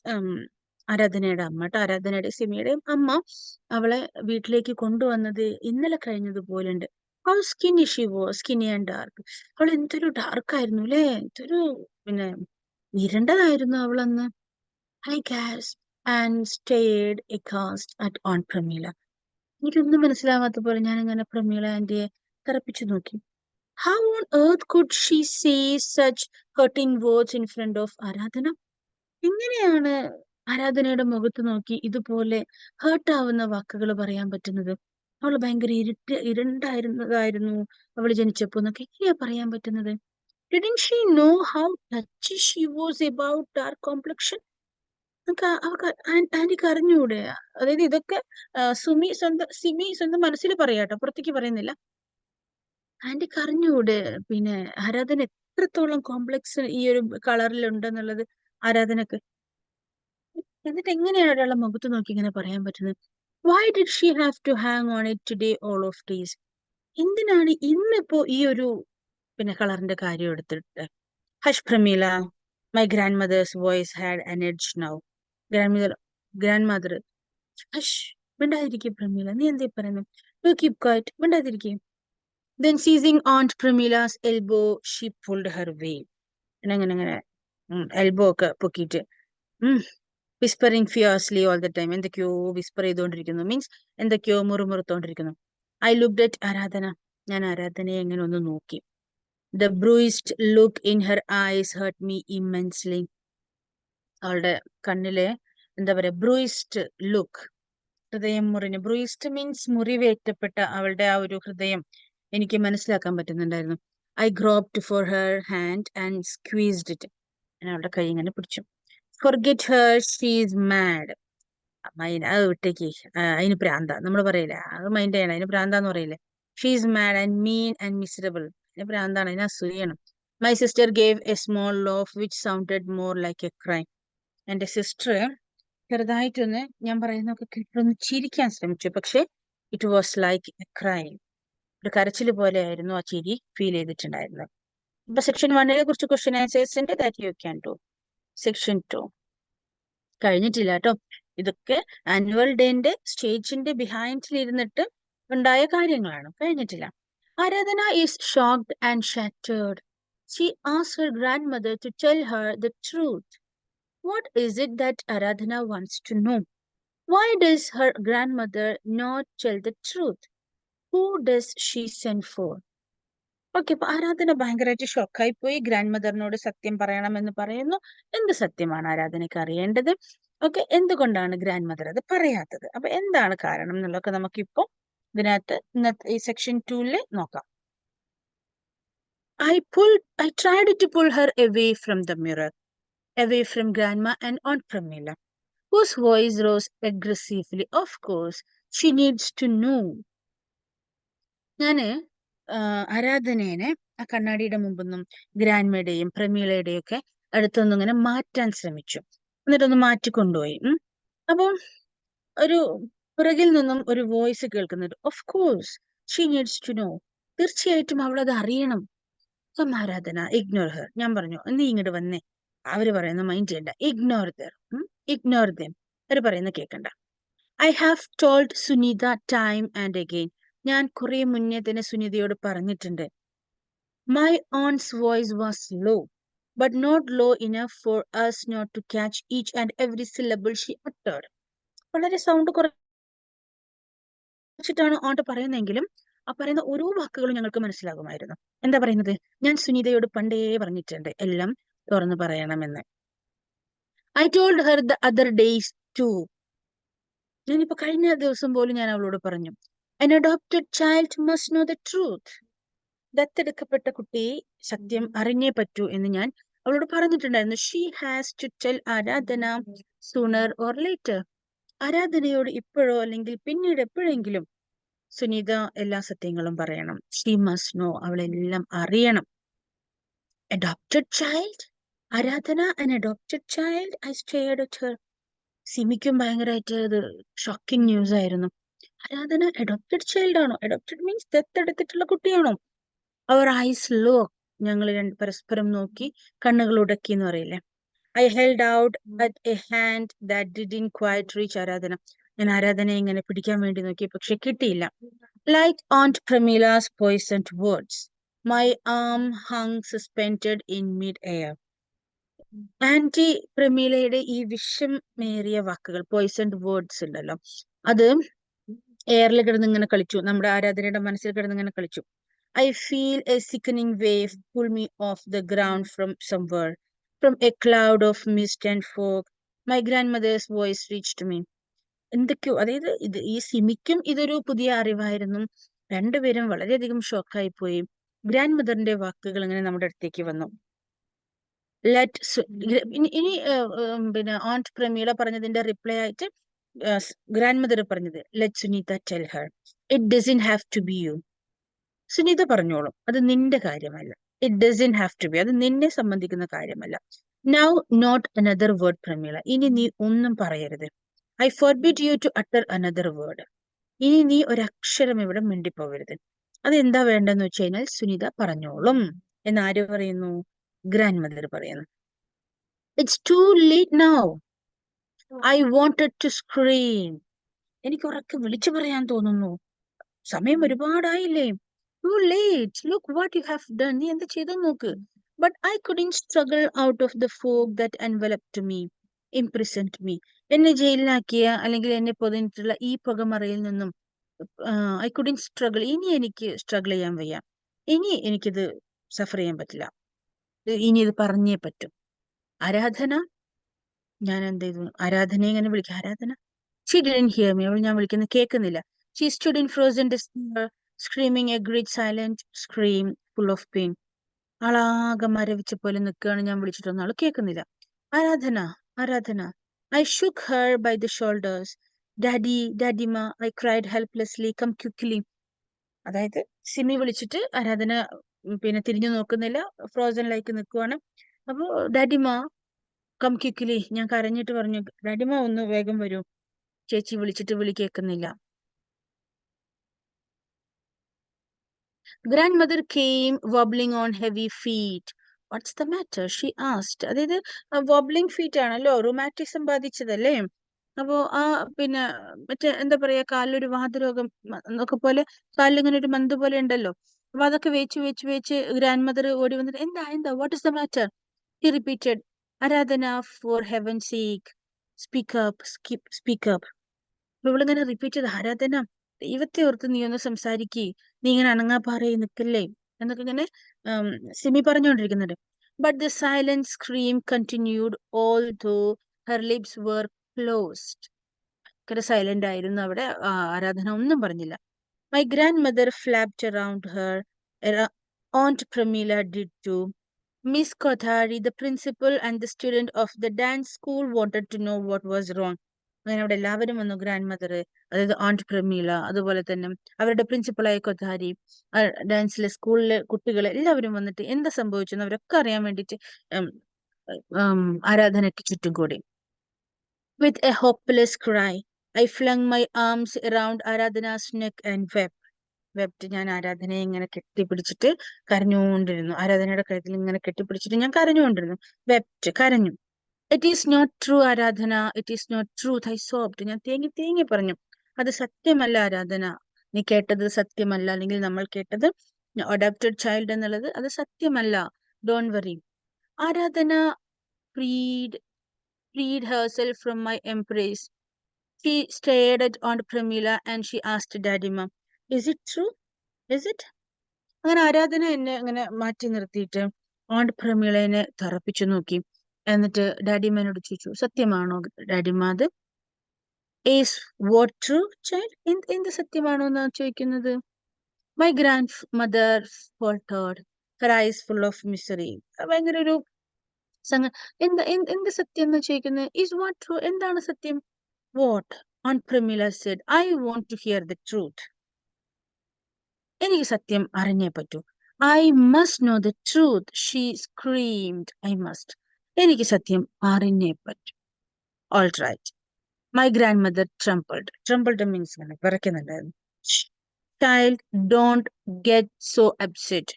ആരാധനയുടെ അമ്മ കേട്ടോ, ആരാധനയുടെ സിമിയുടെയും അമ്മ അവളെ വീട്ടിലേക്ക് കൊണ്ടുവന്നത് ഇന്നലെ കഴിഞ്ഞതുപോലെ ഉണ്ട്. How skinny she was, skinny and dark. അവൾ എന്തൊരു ഡാർക്ക് ആയിരുന്നു അല്ലേ, എന്തൊരു പിന്നെ ഇരുണ്ടതായിരുന്നു അവളന്ന്. I gasped and stared aghast at aunt Pramila. എനിക്കൊന്നും മനസ്സിലാവാത്ത പോലെ ഞാൻ ഇങ്ങനെ പ്രമീല ആന്റിയെ തറപ്പിച്ചു നോക്കി. How on earth could she say such hurting words in front of Aradhana? എങ്ങനെയാണ് ആരാധനയുടെ മുഖത്ത് നോക്കി ഇതുപോലെ ഹേർട്ടാവുന്ന വാക്കുകൾ പറയാൻ പറ്റുന്നത്? അവൾ ഭയങ്കര ഇരുണ്ടായിരുന്നതായിരുന്നു അവൾ ജനിച്ചപ്പോ എന്നൊക്കെ എങ്ങനെയാ പറയാൻ പറ്റുന്നത്? Didn't she know how touchy she was about dark complexion? അവർക്ക് ആന്റിക്ക് അറിഞ്ഞൂടെ? അതായത് ഇതൊക്കെ സിമി സ്വന്തം മനസ്സിൽ പറയാട്ടോ, പുറത്തേക്ക് പറയുന്നില്ല. ആന്റിക്ക് അറിഞ്ഞൂടെ പിന്നെ ആരാധന എത്രത്തോളം കോംപ്ലക്സ് ഈ ഒരു കളറിൽ ഉണ്ടെന്നുള്ളത് ആരാധനക്ക്. എന്നിട്ട് എങ്ങനെയാണ് ഒരാളുടെ മുഖത്ത് നോക്കി ഇങ്ങനെ പറയാൻ പറ്റുന്നത്? Why did she have to hang on it today all of days? എന്തിനാണ് ഇന്നിപ്പോ ഈ ഒരു പിന്നെ കളറിന്റെ കാര്യം എടുത്തിട്ട്? Hush Pramila, My grandmother's voice had an edge now. Grandmother, hush, മിണ്ടാതിരിക്കും പ്രമീല, നീ എന്തേ പറയുന്നു? You keep quiet, മിണ്ടാതിരിക്കും. Then seizing Aunt Premila's elbow, she pulled her way. അങ്ങനെ എൽബോ ഒക്കെ പൊക്കിയിട്ട് whispering fiercely all the time. എന്തൊക്കെയോ വിസ്പർ ചെയ്തുകൊണ്ടിരിക്കുന്നു, മീൻസ് എന്തൊക്കെയോ മുറുമുറുത്തോണ്ടിരിക്കുന്നു. ഐ ലുക്ഡ് അറ്റ് ആരാധന. ഞാൻ ആരാധനയെ എങ്ങനെ ഒന്ന് നോക്കി. The bruised look in her eyes hurt me immensely. അവളുടെ കണ്ണിലെ എന്താ പറയാ, ബ്രൂയിസ്ഡ് ലുക്ക്, ഹൃദയം മുറിഞ്ഞു. ബ്രൂയിസ്ഡ് മീൻസ് മുറിവേറ്റപ്പെട്ട അവളുടെ ആ ഒരു ഹൃദയം എനിക്ക് മനസ്സിലാക്കാൻ പറ്റുന്നുണ്ടായിരുന്നു. I groped for her hand and squeezed it. ഞാൻ അവളുടെ കൈ ഇങ്ങനെ പിടിച്ചു. Forget her, she is mad. അത് വിട്ടേക്ക്, അതിന് പ്രാന്ത നമ്മൾ പറയില്ലേ, അത് മൈൻഡ് ചെയ്യണം, അതിന് പ്രാന്താന്ന് പറയില്ലേ. She is mad and mean and miserable. അതിന് പ്രാന്താണ്, അതിന് അസൂയാണ്. My sister gave a small laugh which sounded more like a cry. എന്റെ സിസ്റ്റർ ചെറുതായിട്ടൊന്ന് ഞാൻ പറയുന്നൊക്കെ കേട്ടൊന്ന് ചിരിക്കാൻ ശ്രമിച്ചു, പക്ഷെ it was like A cry. ഒരു കരച്ചിൽ പോലെയായിരുന്നു ആ ചിരി ഫീൽ ചെയ്തിട്ടുണ്ടായിരുന്നത്. ഇപ്പൊ സെക്ഷൻ 1 കുറിച്ച് ക്വസ്റ്റ്യൻ ആൻസേഴ്സിന്റെ that you can do. Section 2 കഴിഞ്ഞിട്ടില്ല കേട്ടോ. ഇതൊക്കെ ആനുവൽ ഡേന്റെ സ്റ്റേജിന്റെ ബിഹൈൻഡിൽ ഇരുന്നിട്ട് ഉണ്ടായ കാര്യങ്ങളാണ്, കഴിഞ്ഞിട്ടില്ല. ആരാധന is shocked and shattered. She asked her grandmother to tell her the truth. What is it that Aradhana wants to know? Why does her grandmother not tell the truth? Who does she send for? Okay, അപ്പൊ ആരാധന ഭയങ്കരമായിട്ട് ഷോക്കായി പോയി. Grand മദറിനോട് സത്യം പറയണമെന്ന് പറയുന്നു. എന്ത് സത്യമാണ് ആരാധനയ്ക്ക് അറിയേണ്ടത്? ഓക്കെ, എന്തുകൊണ്ടാണ് ഗ്രാൻഡ് മദർ അത് പറയാത്തത്? അപ്പൊ എന്താണ് കാരണം എന്നുള്ളതൊക്കെ നമുക്കിപ്പോ ഇതിനകത്ത് ഇന്നത്തെ ഈ സെക്ഷൻ 2 നോക്കാം. I tried to pull her away from the mirror, away from Grandma and Aunt Pramila, whose voice rose aggressively. Of course, she needs to know. ഞാന് ആരാധനേനെ ആ കണ്ണാടിയുടെ മുമ്പൊന്നും ഗ്രാൻഡ്മയുടെയും പ്രമീളയുടെയും ഒക്കെ അടുത്തൊന്നും ഇങ്ങനെ മാറ്റാൻ ശ്രമിച്ചു. എന്നിട്ടൊന്ന് മാറ്റിക്കൊണ്ടുപോയി. അപ്പം ഒരു പുറകിൽ നിന്നും ഒരു വോയിസ് കേൾക്കുന്നുണ്ട്. Of course she needs to know. തീർച്ചയായിട്ടും അവളത് അറിയണം. ആരാധന ഇഗ്നോർ ഹെർ. ഞാൻ പറഞ്ഞു, നീ ഇങ്ങോട്ട് വന്നേ, അവര് പറയുന്ന മൈൻഡ് ചെയ്യണ്ട, ഇഗ്നോർ ദം, അവര് പറയുന്ന കേൾക്കണ്ട. I have told Sunitha time and again. ഞാൻ കുറെ മുന്നേ തന്നെ സുനിതയോട് പറഞ്ഞിട്ടുണ്ട്. My own's voice was low, but not low enough for us not to catch each and every syllable she uttered. വളരെ സൗണ്ട് കുറച്ചിട്ടാണ് ഓണ്ട് പറയുന്നതെങ്കിലും ആ പറയുന്ന ഓരോ വാക്കുകളും ഞങ്ങൾക്ക് മനസ്സിലാകുമായിരുന്നു. എന്താ പറയുന്നത്? ഞാൻ സുനിതയോട് പണ്ടേ പറഞ്ഞിട്ടുണ്ട് എല്ലാം തുറന്നു പറയണമെന്ന്. I told her the other days too. ഞാനിപ്പോ കഴിഞ്ഞ ദിവസം പോലും ഞാൻ അവളോട് പറഞ്ഞു, an adopted child must know the truth. ദത്തെടുക്കപ്പെട്ട കുട്ടി സത്യം അറിഞ്ഞേ പറ്റൂ എന്ന് ഞാൻ അവളോട് പറഞ്ഞിട്ടുണ്ടായിരുന്നു. ഷീ ഹാസ് ടു ടെൽ ആരാധന സൂണർ ഓർ ലേറ്റർ. ആരാധനയോട് ഇപ്പോഴോ അല്ലെങ്കിൽ പിന്നീട് എപ്പോഴെങ്കിലും സുനിത എല്ലാ സത്യങ്ങളും പറയണം. ഷീ മസ്റ്റ് നോ, അവളെല്ലാം അറിയണം. Adopted child, Aradhana an adopted child. I stared at her. സിമിക്കും ഭയങ്കരമായിട്ട് ഇത് ഷോക്കിംഗ് ന്യൂസ് ആയിരുന്നു. ആരാധന അഡോപ്റ്റഡ് ചൈൽഡ് ആണോ? അഡോപ്റ്റഡ് മീൻസ് ദത്തെടുത്തിട്ടുള്ള കുട്ടിയാണോ? അവർ ഐസ് ലോ, ഞങ്ങൾ പരസ്പരം നോക്കി കണ്ണുകൾ ഉടക്കി എന്ന് പറയില്ലേ. I held out at a hand that didn't quite reach Aradhana. ഞാൻ ആരാധനയെ ഇങ്ങനെ പിടിക്കാൻ വേണ്ടി നോക്കി, പക്ഷെ കിട്ടിയില്ല. Like aunt Pramila's poisoned words, my arm hung suspended in mid air. Aunty പ്രമീലയുടെ ഈ വിഷമേറിയ വാക്കുകൾ, പോയ്സൺഡ് വേർഡ്സ് ഉണ്ടല്ലോ, അത് എയറിൽ കിടന്ന് ഇങ്ങനെ കളിച്ചു, നമ്മുടെ ആരാധനയുടെ മനസ്സിൽ കിടന്ന് ഇങ്ങനെ കളിച്ചു. I feel a sickening wave pull me off the ground from somewhere, from a cloud of mist and fog. My grandmother's voice reached me. എന്തൊക്കെയോ, അതായത് ഈ സിമിക്കും ഇതൊരു പുതിയ അറിവായിരുന്നു. രണ്ടുപേരും വളരെയധികം ഷോക്കായി പോയി. ഗ്രാൻഡ് മദറിന്റെ വാക്കുകൾ ഇങ്ങനെ നമ്മുടെ അടുത്തേക്ക് വന്നു. ഇനി പിന്നെ ഓണ്ട് പ്രമീള പറഞ്ഞതിന്റെ റിപ്ലൈ ആയിട്ട് ഗ്രാൻഡ് മദർ പറഞ്ഞത്, let Sunita tell her, it doesn't have to be you. Sunita പറഞ്ഞോളും, അത് നിന്റെ കാര്യമല്ല. It doesn't have to be, അത് നിന്നെ സംബന്ധിക്കുന്ന കാര്യമല്ല. Now not another word Pramila, ഇനി നീ ഒന്നും പറയരുത്. I forbid you to utter another word. ഇനി നീ ഒരക്ഷരം ഇവിടെ മിണ്ടിപ്പോവരുത്. അതെന്താ വേണ്ടെന്ന് വെച്ച് കഴിഞ്ഞാൽ സുനിത പറഞ്ഞോളും എന്നാര് പറയുന്നു? ഗ്രാൻഡ് മദർ പറയുന്നു. It's too late now. I wanted to scream. എനിക്ക് ഉറക്കെ വിളിച്ചു പറയാൻ തോന്നുന്നു. സമയം ഒരുപാടായില്ലേ. Too late. Look what you have done. നീ എന്ത് ചെയ്തു നോക്ക്. But I couldn't struggle out of the fog that enveloped me, imprisoned me. എന്നെ ജയിലിലാക്കിയ അല്ലെങ്കിൽ എന്നെ പൊതിഞ്ഞിട്ടുള്ള ഈ പുകമറയിൽ നിന്നും ഐ couldn't struggle. ഇനി എനിക്ക് സ്ട്രഗിൾ ചെയ്യാൻ വയ്യ. ഇനി എനിക്കിത് സഫർ ചെയ്യാൻ പറ്റില്ല. ഇനി ഇത് പറഞ്ഞേ പറ്റും. ആരാധന, ഞാൻ എന്ത് ചെയ്തു? ആരാധനയെ ഇങ്ങനെ വിളിക്കുക. ആരാധന. She didn't hear me. അവൾ ഞാൻ വിളിക്കുന്നത് കേൾക്കുന്നില്ല. She stood in frozen despair, screaming a great silent scream full of pain. ആളാകെ മരവിച്ച പോലെ നിൽക്കുകയാണ്. ഞാൻ വിളിച്ചിട്ടൊന്നും ആൾ കേൾക്കുന്നില്ല. ആരാധന, ആരാധന. I shook her by the shoulders. Daddy, Daddyma, I cried helplessly. Come quickly. അതായത് സിമി വിളിച്ചിട്ട് ആരാധന പിന്നെ തിരിഞ്ഞു നോക്കുന്നില്ല, ഫ്രോസൺ ലൈക്ക് നിൽക്കുവാണ്. അപ്പോ ഡാഡിമ കം ക്വിക്ലി, ഞാൻ കരഞ്ഞിട്ട് പറഞ്ഞു, ഡാഡിമ ഒന്ന് വേഗം വരൂ, ചേച്ചി വിളിച്ചിട്ട് വിളി കേൾക്കുന്നില്ല. Grandmother came wobbling on heavy feet. What's the matter? She asked. അതായത് wobbling feet ആണല്ലോ, റൊമാറ്റിസം ബാധിച്ചതല്ലേ. അപ്പോ പിന്നെ മറ്റേ എന്താ പറയാ, കാലിലൊരു വാതരോഗം ഒക്കെ പോലെ കാലിലിങ്ങനെ ഒരു മന്ത് പോലെ ഉണ്ടല്ലോ. അപ്പൊ അതൊക്കെ വെച്ച് ഗ്രാൻഡ് മദർ ഓടി വന്നിട്ട് എന്താ എന്താ what is the matter? He repeated, Aradhana, for heaven's sake, speak up. അപ്പൊ ഇവളിങ്ങനെ റിപ്പീറ്റ് ചെയ്ത്, ആരാധന, ദൈവത്തെ ഓർത്ത് നീ ഒന്ന് സംസാരിക്കേ, നീ ഇങ്ങനെ അനങ്ങാപ്പാറയിൽ നിൽക്കല്ലേ എന്നൊക്കെ ഇങ്ങനെ Simi പറഞ്ഞുകൊണ്ടിരിക്കുന്നുണ്ട്. But the silent scream continued, although her lips were closed. ഭയങ്കര സൈലന്റ് ആയിരുന്നു അവിടെ. ആരാധന ഒന്നും പറഞ്ഞില്ല. My grandmother flapped around her. Aunt Pramila did too. Miss Kothari, the principal and the student of the dance school wanted to know what was wrong. അങ്ങനെ അവിടെ എല്ലാവരും വന്നു. ഗ്രാൻഡ് മദർ, അതായത് ആണ്ട് പ്രമീള, അതുപോലെ തന്നെ അവരുടെ പ്രിൻസിപ്പളായ കൊത്താരി, ഡാൻസിലെ സ്കൂളിലെ കുട്ടികൾ എല്ലാവരും വന്നിട്ട് എന്താ സംഭവിച്ചെന്ന് അവരൊക്കെ അറിയാൻ വേണ്ടിയിട്ട് ആരാധനയ്ക്ക് ചുറ്റും കൂടി. With a hopeless cry, I flung my arms around Aradhana's neck and wept. ഞാൻ ആരാധനയെ ഇങ്ങനെ കെട്ടിപ്പിടിച്ചിട്ട് കരഞ്ഞുകൊണ്ടിരുന്നു. ആരാധനയുടെ കഴുത്തിൽ ഇങ്ങനെ കെട്ടിപ്പിടിച്ചിട്ട് ഞാൻ കരഞ്ഞുകൊണ്ടിരുന്നു. വെപ്റ്റ്, കരഞ്ഞു. It is not true, ആരാധന. It is not truth. I sobbed. ഞാൻ തേങ്ങി പറഞ്ഞു. അത് സത്യമല്ല ആരാധന. നീ കേട്ടത് സത്യമല്ല, അല്ലെങ്കിൽ നമ്മൾ കേട്ടത് അഡോപ്റ്റഡ് ചൈൽഡ് എന്നുള്ളത് അത് സത്യമല്ല. Don't worry. ആരാധന freed herself from my embrace. She stared at Aunt Pramila and she asked Daddyma, is it true? Is it? അങ്ങനെ ആരാധന എന്നെ അങ്ങനെ മാറ്റി നിർത്തിയിട്ട് ഓണ്ട് പ്രമീളനെ തറപ്പിച്ചു നോക്കി. എന്നിട്ട് ഡാഡിമാനോട് ചോദിച്ചു, സത്യമാണോ ഡാഡിമ അത്? Is what true child? എന്ത് സത്യമാണോ എന്നാണ് ചോദിക്കുന്നത്. My grand mother faltered, her eyes full of misery. ഭയങ്കര ഒരു എന്ത് സത്യം എന്ന് ചോദിക്കുന്നത്. ഈസ് വാട്ട് ട്രൂ, എന്താണ് സത്യം? What? Aunt Pramila said, I want to hear the truth. എനിക്ക് സത്യം അറിഞ്ഞേ പറ്റൂ. I must know the truth, she screamed. I must. എനിക്ക് സത്യം അറിഞ്ഞേ പറ്റൂ. All right. My grandmother trembled. Trembled means വിറയ്ക്കുന്നുണ്ടായിരുന്നു. Child, don't get so upset.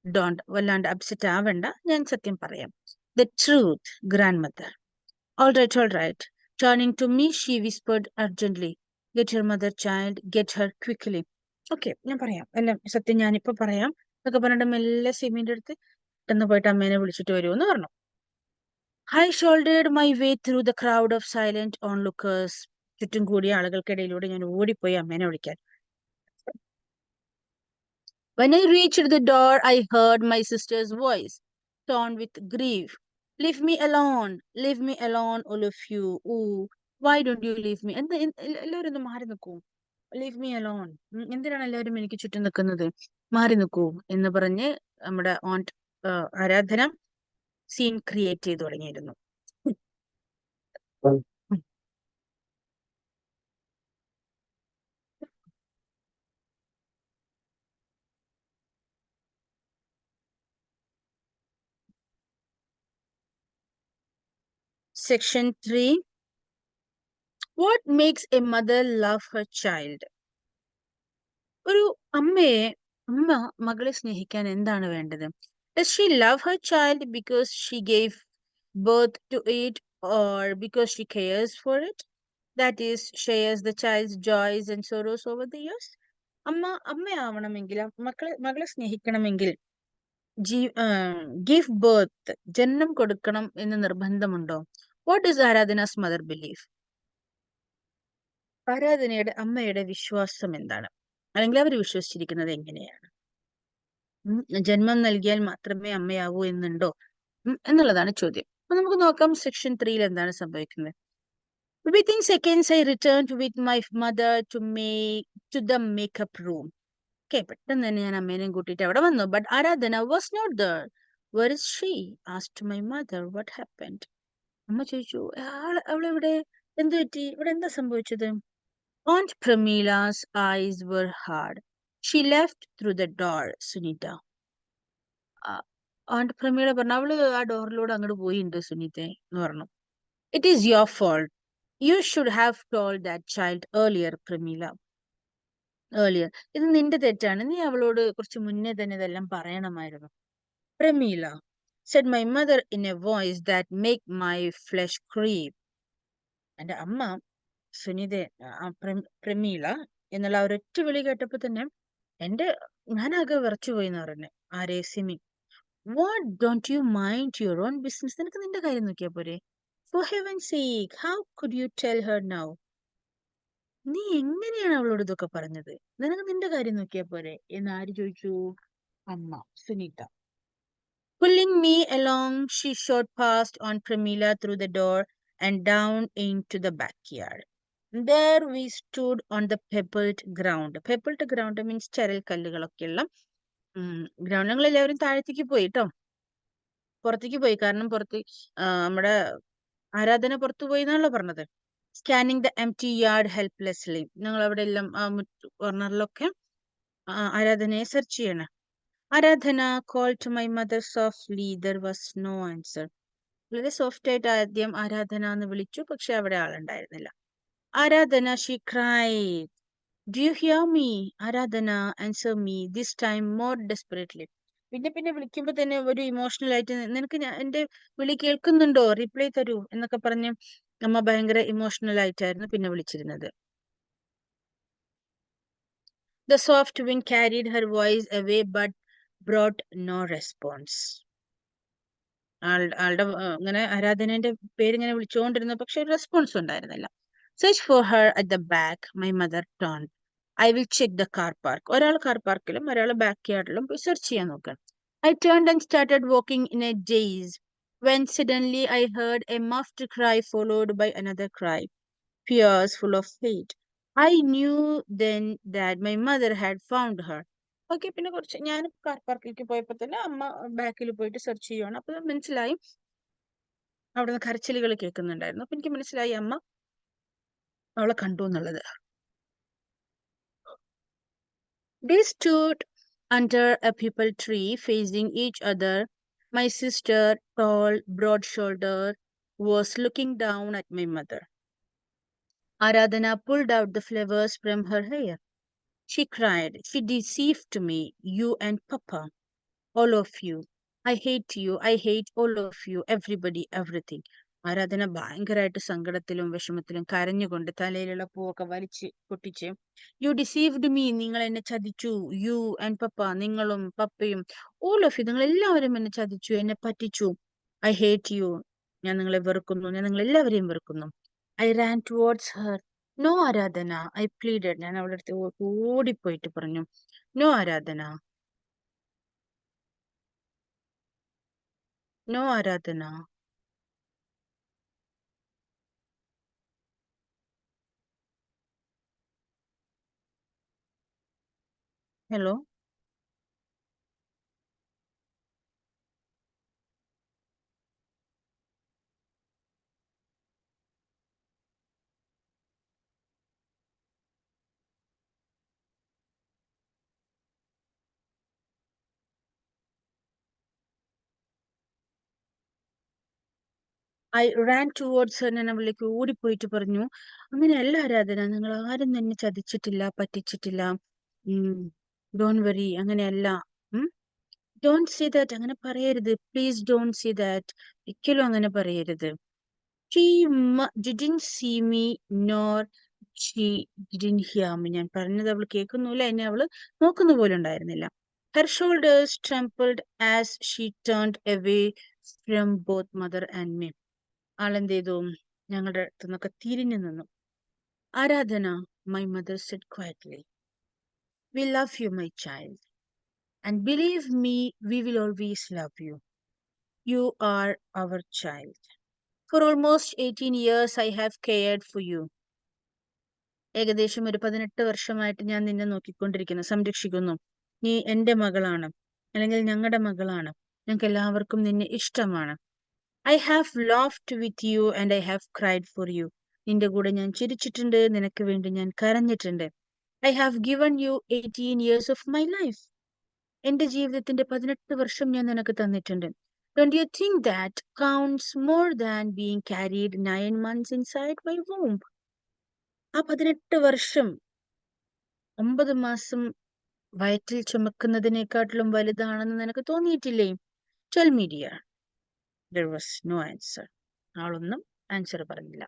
Don't. വല്ലാണ്ട് upset ആവണ്ട, ഞാൻ സത്യം പറയാം. The truth, grandmother. All right. Turning to me, she whispered urgently, get your mother, child, get her quickly. Okay, ഞാൻ പറയാം എല്ലാം സത്യം, ഞാനിപ്പോ പറയാം എന്നൊക്കെ പറഞ്ഞിട്ട് മെല്ലെ സിമിന്റെ അടുത്ത് പെട്ടെന്ന് പോയിട്ട് അമ്മേനെ വിളിച്ചിട്ട് വരുമെന്ന് പറഞ്ഞു. I shouldered my way through the crowd of silent onlookers. ചുറ്റും കൂടിയ ആളുകൾക്കിടയിലൂടെ ഞാൻ ഓടിപ്പോയി അമ്മേനെ വിളിക്കാൻ. When I reached the door, I heard my sister's voice, torn with grief. Leave me alone, all of you. Ooh, why don't you leave me? എന്താ എല്ലാവരും ഒന്ന് മാറി നിൽക്കൂ. Leave me alone. എന്തിനാണ് എല്ലാവരും എനിക്ക് ചുറ്റും നിൽക്കുന്നത്? മാറി നിൽക്കൂ എന്ന് പറഞ്ഞ് നമ്മുടെ ഓണ്ട് ആരാധന സീൻ ക്രിയേറ്റ് ചെയ്തു തുടങ്ങിയിരുന്നു. Section 3. What makes a mother love her child? ഒരു അമ്മ മകളെ സ്നേഹിക്കാൻ എന്താണ് വേണ്ടത്? Does she love her child because she gave birth to it or because she cares for it, that is, shares the child's joys and sorrows over the years. അമ്മയാവണമെങ്കിൽ മകളെ സ്നേഹിക്കണമെങ്കിൽ give birth, ജന്മം കൊടുക്കണം എന്ന് നിർബന്ധമുണ്ടോ? What is Aradhana's mother belief? ആരാധനയുടെ അമ്മയുടെ വിശ്വാസം എന്താണ്, അല്ലെങ്കിൽ അവർ വിശ്വസിച്ചിരിക്കുന്നത് എങ്ങനെയാണ്? ജന്മം നൽകിയാൽ മാത്രമേ അമ്മയാവൂ എന്നുണ്ടോ എന്നുള്ളതാണ് ചോദ്യം. അപ്പൊ നമുക്ക് നോക്കാം സെക്ഷൻ 3 എന്താണ് സംഭവിക്കുന്നത്. Within seconds I returned with my mother to the makeup room. Okay, പെട്ടെന്ന് തന്നെ ഞാൻ അമ്മേനെയും കൂട്ടിയിട്ട് അവിടെ വന്നു. But Aradhana was not there. Where is she? Asked my mother. What happened? അമ്മ ചോദിച്ചു, അവളെവിടെ, എന്ത് പറ്റി, ഇവിടെ എന്താ സംഭവിച്ചത്? Aunt Pramila's eyes were hard. She left through the door, Sunita. Aunt Pramila പറഞ്ഞു, അവള് ആ ഡോറിലൂടെ അങ്ങോട്ട് പോയിട്ടുണ്ട് സുനീത്തെ എന്ന് പറഞ്ഞു. It is your fault. You should have told that child earlier, Pramila. Earlier, ഇത് നിന്റെ തെറ്റാണ്, നീ അവളോട് കുറച്ച് മുന്നേ തന്നെ ഇതെല്ലാം പറയണമായിരുന്നു. Pramila said my mother in a voice that make my flesh creep. എന്റെ അമ്മ സുനിതെ പ്രമീള എന്നുള്ള ആ ഒരൊറ്റ വിളി കേട്ടപ്പോ തന്നെ ഞാനാകെ വിറച്ചുപോയി എന്ന് പറഞ്ഞു. ആരെ? Simi. What, don't you mind your own business? നിനക്ക് നിന്റെ കാര്യം നോക്കിയാ പോരെ? For heaven's sake, how could you tell her now? നീ എങ്ങനെയാണ് അവളോട് ഇതൊക്കെ പറഞ്ഞത്? നിനക്ക് നിന്റെ കാര്യം നോക്കിയാ പോരെ എന്ന് ആര് ചോദിച്ചു? അമ്മ, Suneetha. Pulling me along, she shot past on Pramila through the door and down into the backyard. There we stood on the pebbled ground. Pebbled ground means ചരൽ കല്ലുകളൊക്കെയുള്ള ഗ്രൗണ്ട്. ഞങ്ങൾ എല്ലാവരും താഴത്തേക്ക് പോയി കേട്ടോ, പുറത്തേക്ക് പോയി. കാരണം നമ്മുടെ ആരാധന പുറത്തു പോയി എന്നാണല്ലോ പറഞ്ഞത്. Scanning the empty yard helplessly. ഞങ്ങൾ അവിടെ എല്ലാം കോർണറിലൊക്കെ ആരാധനയെ സെർച്ച് ചെയ്യണം. Aradhana call to my mother softly. There was no answer. വളരെ സോഫ്റ്റ് ആയിട്ട് ആദ്യം ആരാധന എന്ന് വിളിച്ചു, പക്ഷെ അവിടെ ആളുണ്ടായിരുന്നില്ല. Aradhana, she cried. Do you hear me? Aradhana, answer me, this time more desperately. പിന്നെ വിളിക്കുമ്പോ തന്നെ ഒരു ഇമോഷണൽ ആയിട്ട്, നിനക്ക് എന്റെ വിളി കേൾക്കുന്നുണ്ടോ, റിപ്ലൈ തരൂ എന്നൊക്കെ പറഞ്ഞ് അമ്മ ഭയങ്കര ഇമോഷണൽ ആയിട്ടായിരുന്നു പിന്നെ വിളിച്ചിരുന്നത്. The soft wind carried her voice away but brought no response. ആളുടെ ഇങ്ങനെ ആരാധനന്റെ പേര് ഇങ്ങനെ വിളിച്ചുകൊണ്ടിരുന്നു, പക്ഷെ ഒരു റെസ്പോൺസ് ഉണ്ടായിരുന്നില്ല. Search for her at the back, my mother turned. I will check the car park. ഒരാൾ കാർ പാർക്കിലും ഒരാൾ ബാക്ക് യാർഡിലും പോയി സെർച്ച് ചെയ്യാൻ നോക്കാം. I turned and started walking in a daze when suddenly I heard a muffled cry followed by another cry, fierce, full of hate. I knew then that my mother had found her. Okay, പിന്നെ ഞാൻ car പാർക്കിലേക്ക് പോയപ്പോ തന്നെ അമ്മ ബാക്കിൽ പോയിട്ട് search ചെയ്യുവാണ്. അപ്പൊ മനസ്സിലായി, അവിടുന്ന് കരച്ചിലുകൾ കേൾക്കുന്നുണ്ടായിരുന്നു. അപ്പൊ എനിക്ക് മനസ്സിലായി അമ്മ അവളെ കണ്ടു എന്നുള്ളത്. They stood under a peepal tree facing each other. My sister, tall, broad-shouldered, was looking down at my mother. Aradhana pulled out the flowers from her hair. She cried, "She deceived me, you and Papa, all of you. I hate you, I hate all of you, everybody, everything." ആരാധന ഭയങ്കരമായിട്ട് സങ്കടത്തിലും വിഷമത്തിലും കരഞ്ഞുകൊണ്ട് തലയിലുള്ള പൂവൊക്കെ വലിച്ച് പൊട്ടിച്ച്, U deceived me, നിങ്ങൾ എന്നെ ചതിച്ചു, you and പപ്പ, നിങ്ങളും പപ്പയും, ഓൾ ഓഫ് യു, നിങ്ങൾ എല്ലാവരും എന്നെ ചതിച്ചു, എന്നെ പറ്റിച്ചു. ഐ ഹേറ്റ് യു, ഞാൻ നിങ്ങളെ വെറുക്കുന്നു, ഞാൻ നിങ്ങൾ എല്ലാവരെയും വെറുക്കുന്നു. I ran towards her. No Aradhana, I pleaded, ഞാൻ അവളുടെ അടുത്ത് ഓടിപ്പോയിട്ട് പറഞ്ഞു, no Aradhana, no Aradhana. Hello, I ran towards her, ഞാൻ അവളിലേക്ക് ഓടിപ്പോയിട്ട് പറഞ്ഞു, അങ്ങനെയല്ല ആരാധന, നിങ്ങൾ ആരും തന്നെ ചതിച്ചിട്ടില്ല, പറ്റിച്ചിട്ടില്ല. ഡോൺ വറി, അങ്ങനെയല്ല. ഡോണ്ട് സേ ദാറ്റ്, അങ്ങനെ പറയരുത്, പ്ലീസ് ഡോണ്ട് സേ ദാറ്റ്. ഒരിക്കലും അങ്ങനെ പറയരുത്. She didn't see me nor she didn't hear me. ഞാൻ പറഞ്ഞത് അവൾ കേൾക്കുന്നില്ല, എന്നെ അവള് നോക്കുന്ന പോലും ഉണ്ടായിരുന്നില്ല. Her shoulders trembled as she turned away from both mother and me. ആളെന്ത് ചെയ്തു? ഞങ്ങളുടെ അടുത്ത് നിന്നൊക്കെ തിരിഞ്ഞു നിന്നു. ആരാധന, my mother said quietly, we love you, my child. And believe me, we will always love you. You are our child. For almost 18 years, I have cared for you. ഏകദേശം ഒരു 18 വർഷമായിട്ട് ഞാൻ നിന്നെ നോക്കിക്കൊണ്ടിരിക്കുന്നു, സംരക്ഷിക്കുന്നു. നീ എന്റെ മകളാണ്, അല്ലെങ്കിൽ ഞങ്ങളുടെ മകളാണ്. ഞങ്ങൾക്ക് എല്ലാവർക്കും നിന്നെ ഇഷ്ടമാണ്. I have laughed with you and I have cried for you. നിന്റെ കൂടെ ഞാൻ ചിരിച്ചിട്ടുണ്ട്, നിനക്ക് വേണ്ടി ഞാൻ കരഞ്ഞിട്ടുണ്ട്. I have given you 18 years of my life. എന്റെ ജീവിതത്തിന്റെ 18 വർഷം ഞാൻ നിനക്ക് തന്നിട്ടുണ്ട്. Don't you think that counts more than being carried 9 months inside my womb? ആ 18 വർഷം 9 മാസം വയറ്റിൽ ചുമക്കുന്നതിനേക്കാട്ടിലും വലുതാണെന്ന് നിനക്ക് തോന്നിയിട്ടില്ലേ? Tell me, dear. There was no answer. ആളൊന്നും ആൻസർ പറഞ്ഞില്ല.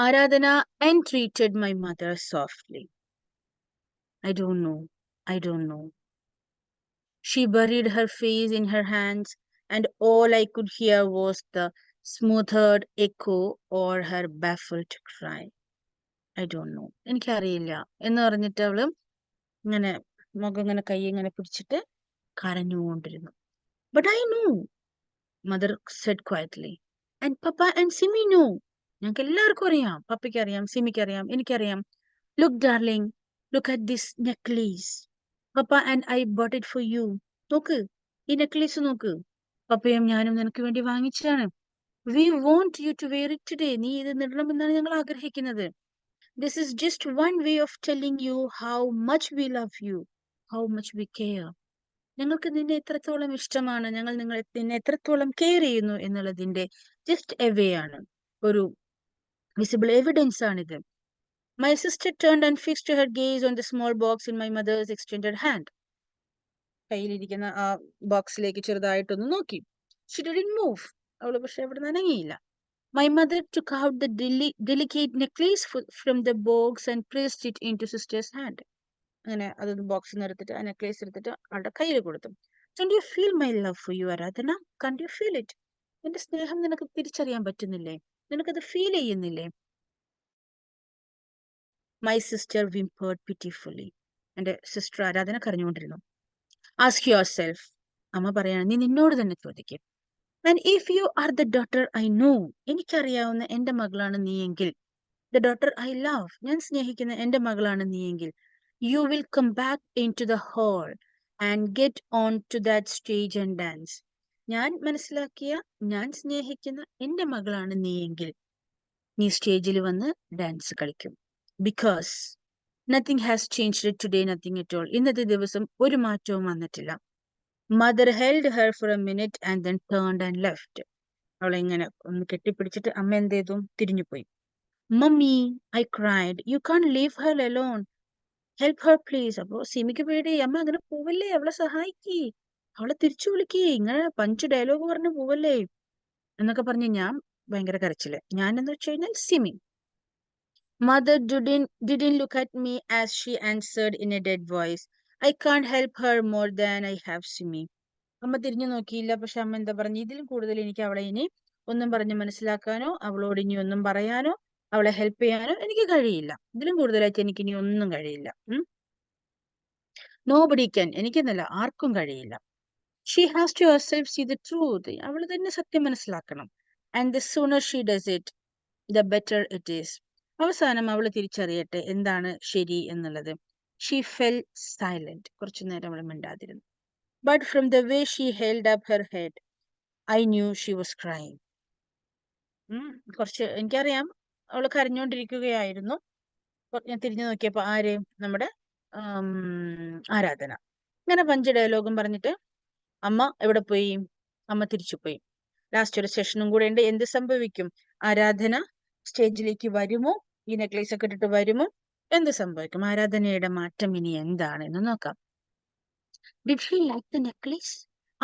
Aradhana entreated my mother softly. I don't know. I don't know. She buried her face in her hands, and all I could hear was the smothered echo or her baffled cry. I don't know. എനിക്കറിയില്ല എന്ന് പറഞ്ഞിട്ട് അവള് ഇങ്ങനെ മുഖം ഇങ്ങനെ കൈ ഇങ്ങനെ പിടിച്ചിട്ട് കരഞ്ഞുകൊണ്ടിരുന്നു. But I know, mother said quietly. And Papa and Simi know. ഞങ്ങൾക്ക് എല്ലാവർക്കും അറിയാം, പപ്പയ്ക്ക് അറിയാം, സിമിക്ക് അറിയാം, എനിക്കറിയാം. Look, darling, look at this necklace. Papa and I bought it for you. നോക്ക്, ഈ നെക്ലേസ് നോക്ക്, പപ്പയും ഞാനും നിനക്ക് വേണ്ടി വാങ്ങിച്ചതാണ്. We want you to wear it today. നീ ഇത് ഇടണമെന്നാണ് ഞങ്ങൾ ആഗ്രഹിക്കുന്നത്. This is just one way of telling you how much we love you, how much we care. ഞങ്ങൾക്ക് നിന്നെ എത്രത്തോളം ഇഷ്ടമാണ്, ഞങ്ങൾ നിന്നെ എത്രത്തോളം കെയർ ചെയ്യുന്നു എന്നുള്ളതിന്റെ ജസ്റ്റ് എ വേ ആണ്, ഒരു വിസിബിൾ എവിഡൻസ് ആണിത്. My sister turned and fixed her gaze on the small box in my mother's extended hand. കയ്യിലിരിക്കുന്ന ആ ബോക്സിലേക്ക് ചെറുതായിട്ടൊന്ന് നോക്കി. She didn't move. അവള് പക്ഷെ അവിടെ നനങ്ങിയില്ല. My mother took out the delicate necklace from the box and placed it into sister's hand. അങ്ങനെ അതൊന്ന് ബോക്സിൽ നിന്ന് എടുത്തിട്ട് ആ നെക്ലേസ് എടുത്തിട്ട് അവളുടെ കയ്യിൽ കൊടുത്തു. Don't you feel my love for you, ആരാധന? Can't you feel it? എന്റെ സ്നേഹം നിനക്ക് തിരിച്ചറിയാൻ പറ്റുന്നില്ലേ? നിനക്കത് ഫീൽ ചെയ്യുന്നില്ലേ? My sister whimpered pitifully. എന്റെ സിസ്റ്റർ ആരാധന കരഞ്ഞുകൊണ്ടിരുന്നു. Ask yourself. അമ്മ പറയാണ്, നീ നിന്നോട് തന്നെ ചോദിക്കും. And if you are the daughter I know, എനിക്കറിയാവുന്ന എന്റെ മകളാണ് നീയെങ്കിൽ, the daughter I love, ഞാൻ സ്നേഹിക്കുന്ന എന്റെ മകളാണ് നീയെങ്കിൽ, you will come back into the hall and get on to that stage and dance. ഞാൻ മനസ്സിലാക്കിയ, ഞാൻ സ്നേഹിക്കുന്ന എന്റെ മകളാണ് നീയെങ്കിൽ, നീ സ്റ്റേജിൽ വന്ന് ഡാൻസ് കളിക്കും. Because nothing has changed today, nothing at all. ഇന്നത്തെ ദിവസം ഒരു മാറ്റവും വന്നിട്ടില്ല. Mother held her for a minute and then turned and left. അവളെ ഇങ്ങനെ ഒന്ന് കെട്ടിപ്പിടിച്ചിട്ട് അമ്മ എന്ത് ചെയ്തു? തിരിഞ്ഞുപോയി. Mummy, I cried. You can't leave her alone. Help her, please. അപ്പൊ സിമിക്ക് പേടി, അമ്മ അങ്ങനെ പോവല്ലേ, അവളെ സഹായിക്കേ, അവളെ തിരിച്ചു വിളിക്കേ, ഇങ്ങനെ പഞ്ച് ഡയലോഗ് പറഞ്ഞ് പോവല്ലേ എന്നൊക്കെ പറഞ്ഞ് ഞാൻ ഭയങ്കര കരച്ചില്. ഞാൻ എന്ന് വെച്ച് കഴിഞ്ഞാൽ Simi. Mother didn't look at me as she answered in a dead voice. I can't help her more than I have Simi. അമ്മ തിരിഞ്ഞു നോക്കിയില്ല. പക്ഷെ അമ്മ എന്താ പറഞ്ഞു? ഇതിലും കൂടുതൽ എനിക്ക് അവളെ ഇനി ഒന്നും പറഞ്ഞ് മനസ്സിലാക്കാനോ അവളോട് ഇനി ഒന്നും പറയാനോ അവളെ ഹെൽപ്പ് ചെയ്യാനോ എനിക്ക് കഴിയില്ല. ഇതിലും കൂടുതലായിട്ട് എനിക്ക് ഇനി ഒന്നും കഴിയില്ല. Nobody can. എനിക്കെന്നല്ല, ആർക്കും കഴിയില്ല. She has to herself see the truth. അവൾ തന്നെ സത്യം മനസ്സിലാക്കണം. And the sooner she does it, the better it is. അവസാനം അവൾ തിരിച്ചറിയട്ടെ എന്താണ് ശരി എന്നുള്ളത്. She fell silent. കുറച്ചു നേരം അവൾ മിണ്ടാതിരുന്നു. But from the way she held up her head, I knew she was crying. കുറച്ച് എനിക്കറിയാം അവൾ കരഞ്ഞുകൊണ്ടിരിക്കുകയായിരുന്നു. ഞാൻ തിരിഞ്ഞു നോക്കിയപ്പോ ആര്? നമ്മുടെ ആരാധന. ഇങ്ങനെ പഞ്ച് ഡയലോഗും പറഞ്ഞിട്ട് അമ്മ എവിടെ പോയി? അമ്മ തിരിച്ചുപോയി. ലാസ്റ്റ് ഒരു സെഷനും കൂടെ ഉണ്ട്. എന്ത് സംഭവിക്കും? ആരാധന സ്റ്റേജിലേക്ക് വരുമോ? ഈ നെക്ലേസ് ഒക്കെ ഇട്ടിട്ട് വരുമോ? എന്ത് സംഭവിക്കും? ആരാധനയുടെ മാറ്റം ഇനി എന്താണെന്ന് നോക്കാം. Did she like the necklace?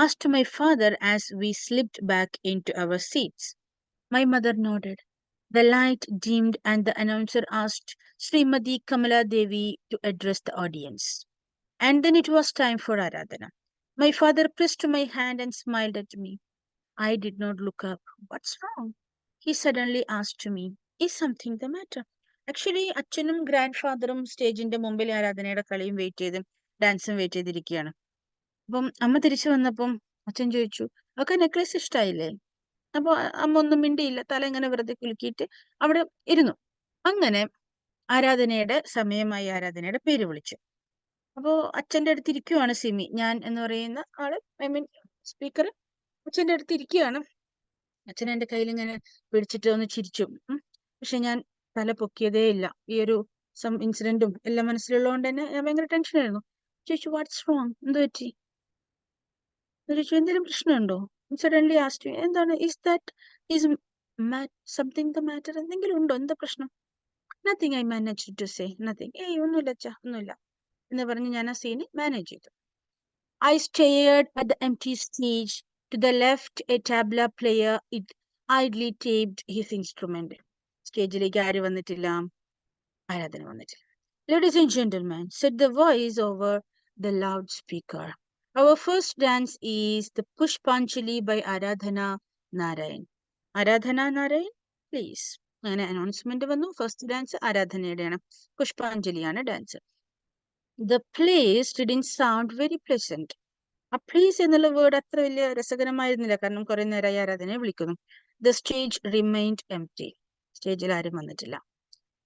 asked my father as we slipped back into our seats. My mother nodded. The light dimmed and the announcer asked Srimati Kamala Devi to address the audience. And then it was time for Aradhana. My father pressed my hand and smiled at me. I did not look up. What's wrong? He suddenly asked me. Is something the matter? Actually അച്ഛനും grand ഫാദറും സ്റ്റേജിന്റെ മുമ്പിൽ ആരാധനയുടെ കളിയും wait ചെയ്ത് ഡാൻസും wait ചെയ്തിരിക്കുകയാണ്. അപ്പം അമ്മ തിരിച്ചു വന്നപ്പം അച്ഛൻ ചോദിച്ചു ഒക്കെ നെക്ലേസ് ഇഷ്ടായില്ലേ? അപ്പൊ അമ്മ ഒന്നും മിണ്ടിയില്ല, തല ഇങ്ങനെ വെറുതെ കുലുക്കിയിട്ട് അവിടെ ഇരുന്നു. അങ്ങനെ ആരാധനയുടെ സമയമായി ആരാധനയുടെ പേര് വിളിച്ചു. അപ്പോ അച്ഛന്റെ അടുത്ത് ഇരിക്കുവാണ് സിമി, ഞാൻ എന്ന് പറയുന്ന ആള്, ഐ മീൻ സ്പീക്കർ അച്ഛന്റെ അടുത്ത് ഇരിക്കുകയാണ്. അച്ഛൻ എന്റെ കയ്യിൽ ഇങ്ങനെ പിടിച്ചിട്ട് ഒന്ന് ചിരിച്ചു. പക്ഷെ ഞാൻ തല പൊക്കിയതേ ഇല്ല. ഈ ഒരു ഇൻസിഡന്റും എല്ലാം മനസ്സിലുള്ളതുകൊണ്ട് തന്നെ ഞാൻ ഭയങ്കര ടെൻഷനായിരുന്നു. ചോദിച്ചു വാട്ട്സ് റോങ്, എന്ത് പറ്റി? ചോദിച്ചു എന്തെങ്കിലും പ്രശ്നമുണ്ടോ? സഡൻലി ആസ്റ്റ് എന്താണ്, ഈസ് സംതിങ് ദ മാറ്റർ, എന്തെങ്കിലും ഉണ്ടോ, എന്താ പ്രശ്നം? Nothing, I manage to say nothing. ഒന്നുമില്ല അച്ഛാ, ഒന്നുമില്ല എന്ന് പറഞ്ഞ് ഞാൻ ആ സീന് മാനേജ് ചെയ്തു. I stared at the empty stage. To the left, a tabla player idly taped his instrument. സ്റ്റേജിലേക്ക് ആര് വന്നിട്ടില്ല? ആരാധന വന്നിട്ടില്ല. Ladies and gentlemen, said the voice over the loudspeaker. Our first dance is the Pushpanjali by Aradhana Narayan. Aradhana Narayan, please. അങ്ങനെ announcement വന്നു. First dance ആരാധനയുടെയാണ്, പുഷ്പാഞ്ജലിയാണ് dance. The place didn't sound very pleasant. ആ please എന്നുള്ള word അത്ര വലിയ രസകരമായിരുന്നില്ല, കാരണം കുറെ നേരമായി ആരാധനയെ വിളിക്കുന്നു. The stage remained empty. സ്റ്റേജിൽ ആരും വന്നിട്ടില്ല.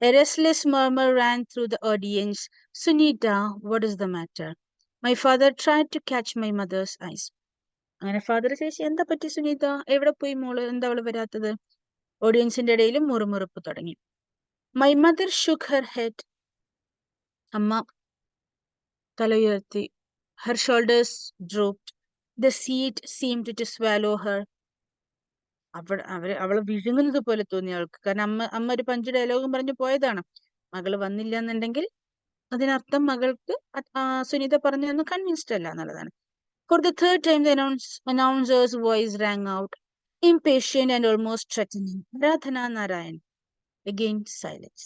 A restless murmur ran through the audience. Sunita, what is the matter? My father tried to catch my mother's eyes. അങ്ങനെ ഫാദർ ചോദിച്ചു എന്താ പറ്റി സുനീത, എവിടെ പോയി മോള്, എന്താ അവള് വരാത്തത്? ഓഡിയൻസിന്റെ ഇടയിലും മുറുമുറുപ്പ് തുടങ്ങി. My mother shook her head. അമ്മ തല ഉയർത്തി. Her shoulders drooped. The seat seemed to swallow her. അവളെ വിഴുങ്ങുന്നത് പോലെ തോന്നി അവൾക്ക്. കാരണം അമ്മ ഒരു പഞ്ച് ഡയലോഗും പറഞ്ഞു പോയതാണ്. മകള് വന്നില്ല എന്നുണ്ടെങ്കിൽ അതിനർത്ഥം മകൾക്ക് സുനിത പറഞ്ഞൊന്നും കൺവിൻസ്ഡ് അല്ല എന്നുള്ളതാണ്. For the third time, the announcer's voice rang out, impatient and almost threatening. Aradhana Narayan. Again, silence.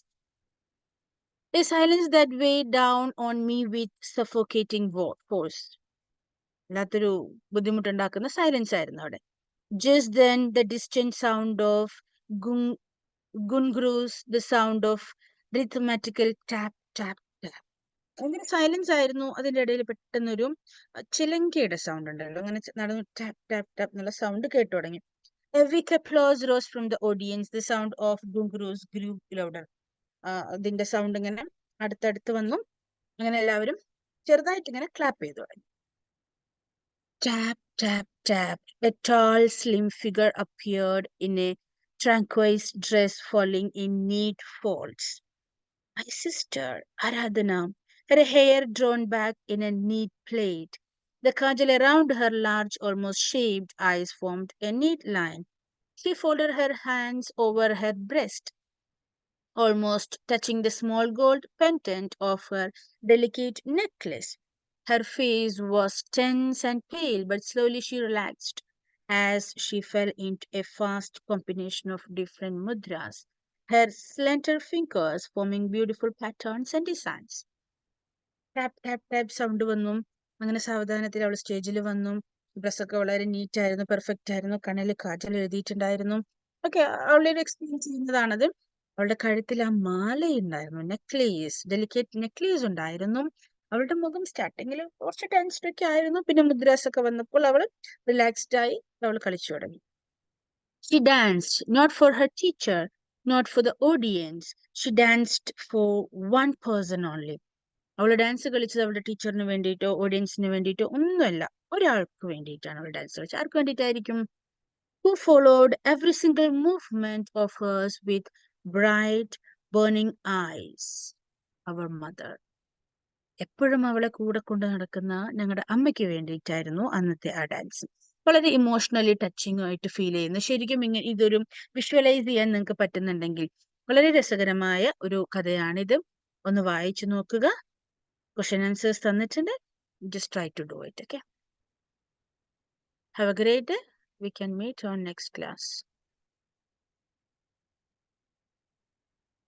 A silence that weighed down on me with suffocating force. വല്ലാത്തൊരു ബുദ്ധിമുട്ടുണ്ടാക്കുന്ന സൈലൻസ് ആയിരുന്നു അവിടെ. Just then, the distant sound of gungurus, the sound of rhythmical tap, tap, tap. ഭയങ്കര silence ആയിരുന്നു. അതിന്റെ ഇടയിൽ പെട്ടെന്നൊരു ചിലങ്കയുടെ sound ഉണ്ടല്ലോ, അങ്ങനെ നടന്നു ടാപ്പ് ടാപ്പ് ടാപ്പ് എന്നുള്ള സൗണ്ട് കേട്ടു തുടങ്ങി. A weak applause rose from the audience. The sound of gungurus grew louder. അതിന്റെ സൗണ്ട് ഇങ്ങനെ അടുത്തടുത്ത് വന്നു. അങ്ങനെ എല്ലാവരും ചെറുതായിട്ട് ഇങ്ങനെ ക്ലാപ്പ് ചെയ്തു തുടങ്ങി. Tap, tap, tap. A tall, slim figure appeared in a turquoise dress falling in neat folds. My sister, Aradhana, her hair drawn back in a neat plait. The kajal around her large, almost shaved eyes formed a neat line. She folded her hands over her breast, almost touching the small gold pendant of her delicate necklace. Her face was tense and pale, but slowly she relaxed as she fell into a fast combination of different mudras, her slender fingers forming beautiful patterns and designs. Tap tap tap sound വന്നു. അങ്ങനെ സാവധാനത്തിൽ അവൾ സ്റ്റേജിൽ വന്നു. ഡ്രസ്സൊക്കെ വളരെ NEET ആയിരുന്നു, perfect ആയിരുന്നു. കണ്ണിൽ കാജൽ എഴുതിയിട്ടുണ്ടായിരുന്നു. ഓക്കെ, അവളുടെ ഒരു എക്സ്പീരിയൻസ് ചെയ്യുന്നതാണത്. അവളുടെ കഴുത്തിൽ ആ മാലയുണ്ടായിരുന്നു, നെക്ലേസ്, ഡെലിക്കേറ്റ് നെക്ലേസ് ഉണ്ടായിരുന്നു. അവളുടെ മുഖം സ്റ്റാർട്ടിങ്ങിൽ കുറച്ച് ടെൻസ്ഡ് ഒക്കെ ആയിരുന്നു. പിന്നെ മുദ്രാസ് ഒക്കെ വന്നപ്പോൾ അവൾ റിലാക്സ്ഡ് ആയി അവൾ കളിച്ചു തുടങ്ങി. She danced not for her teacher, not for the audience. She danced for one person only. അവൾ ഡാൻസ് കളിച്ചത് അവളുടെ ടീച്ചറിന് വേണ്ടിയിട്ടോ ഓഡിയൻസിന് വേണ്ടിയിട്ടോ ഒന്നുമല്ല, ഒരാൾക്ക് വേണ്ടിയിട്ടാണ് അവൾ ഡാൻസ് കളിച്ചത്. ആർക്ക് വേണ്ടിയിട്ടായിരിക്കും? Who followed every single movement of hers with bright, burning eyes. Our mother. എപ്പോഴും അവളെ കൂടെ കൊണ്ട് നടക്കുന്ന ഞങ്ങളുടെ അമ്മയ്ക്ക് വേണ്ടിയിട്ടായിരുന്നു അന്നത്തെ ആ ഡാൻസ്. വളരെ ഇമോഷണലി ടച്ചിങ് ആയിട്ട് ഫീൽ ചെയ്യുന്നു. ശരിക്കും ഇങ്ങനെ ഇതൊരു വിഷ്വലൈസ് ചെയ്യാൻ നിങ്ങൾക്ക് പറ്റുന്നുണ്ടെങ്കിൽ വളരെ രസകരമായ ഒരു കഥയാണിത്. ഒന്ന് വായിച്ചു നോക്കുക. ക്വസ്റ്റ്യൻ ആൻസേഴ്സ് തന്നിട്ടുണ്ട്. Just try to do it. Okay. Have a great day. We can meet on next class.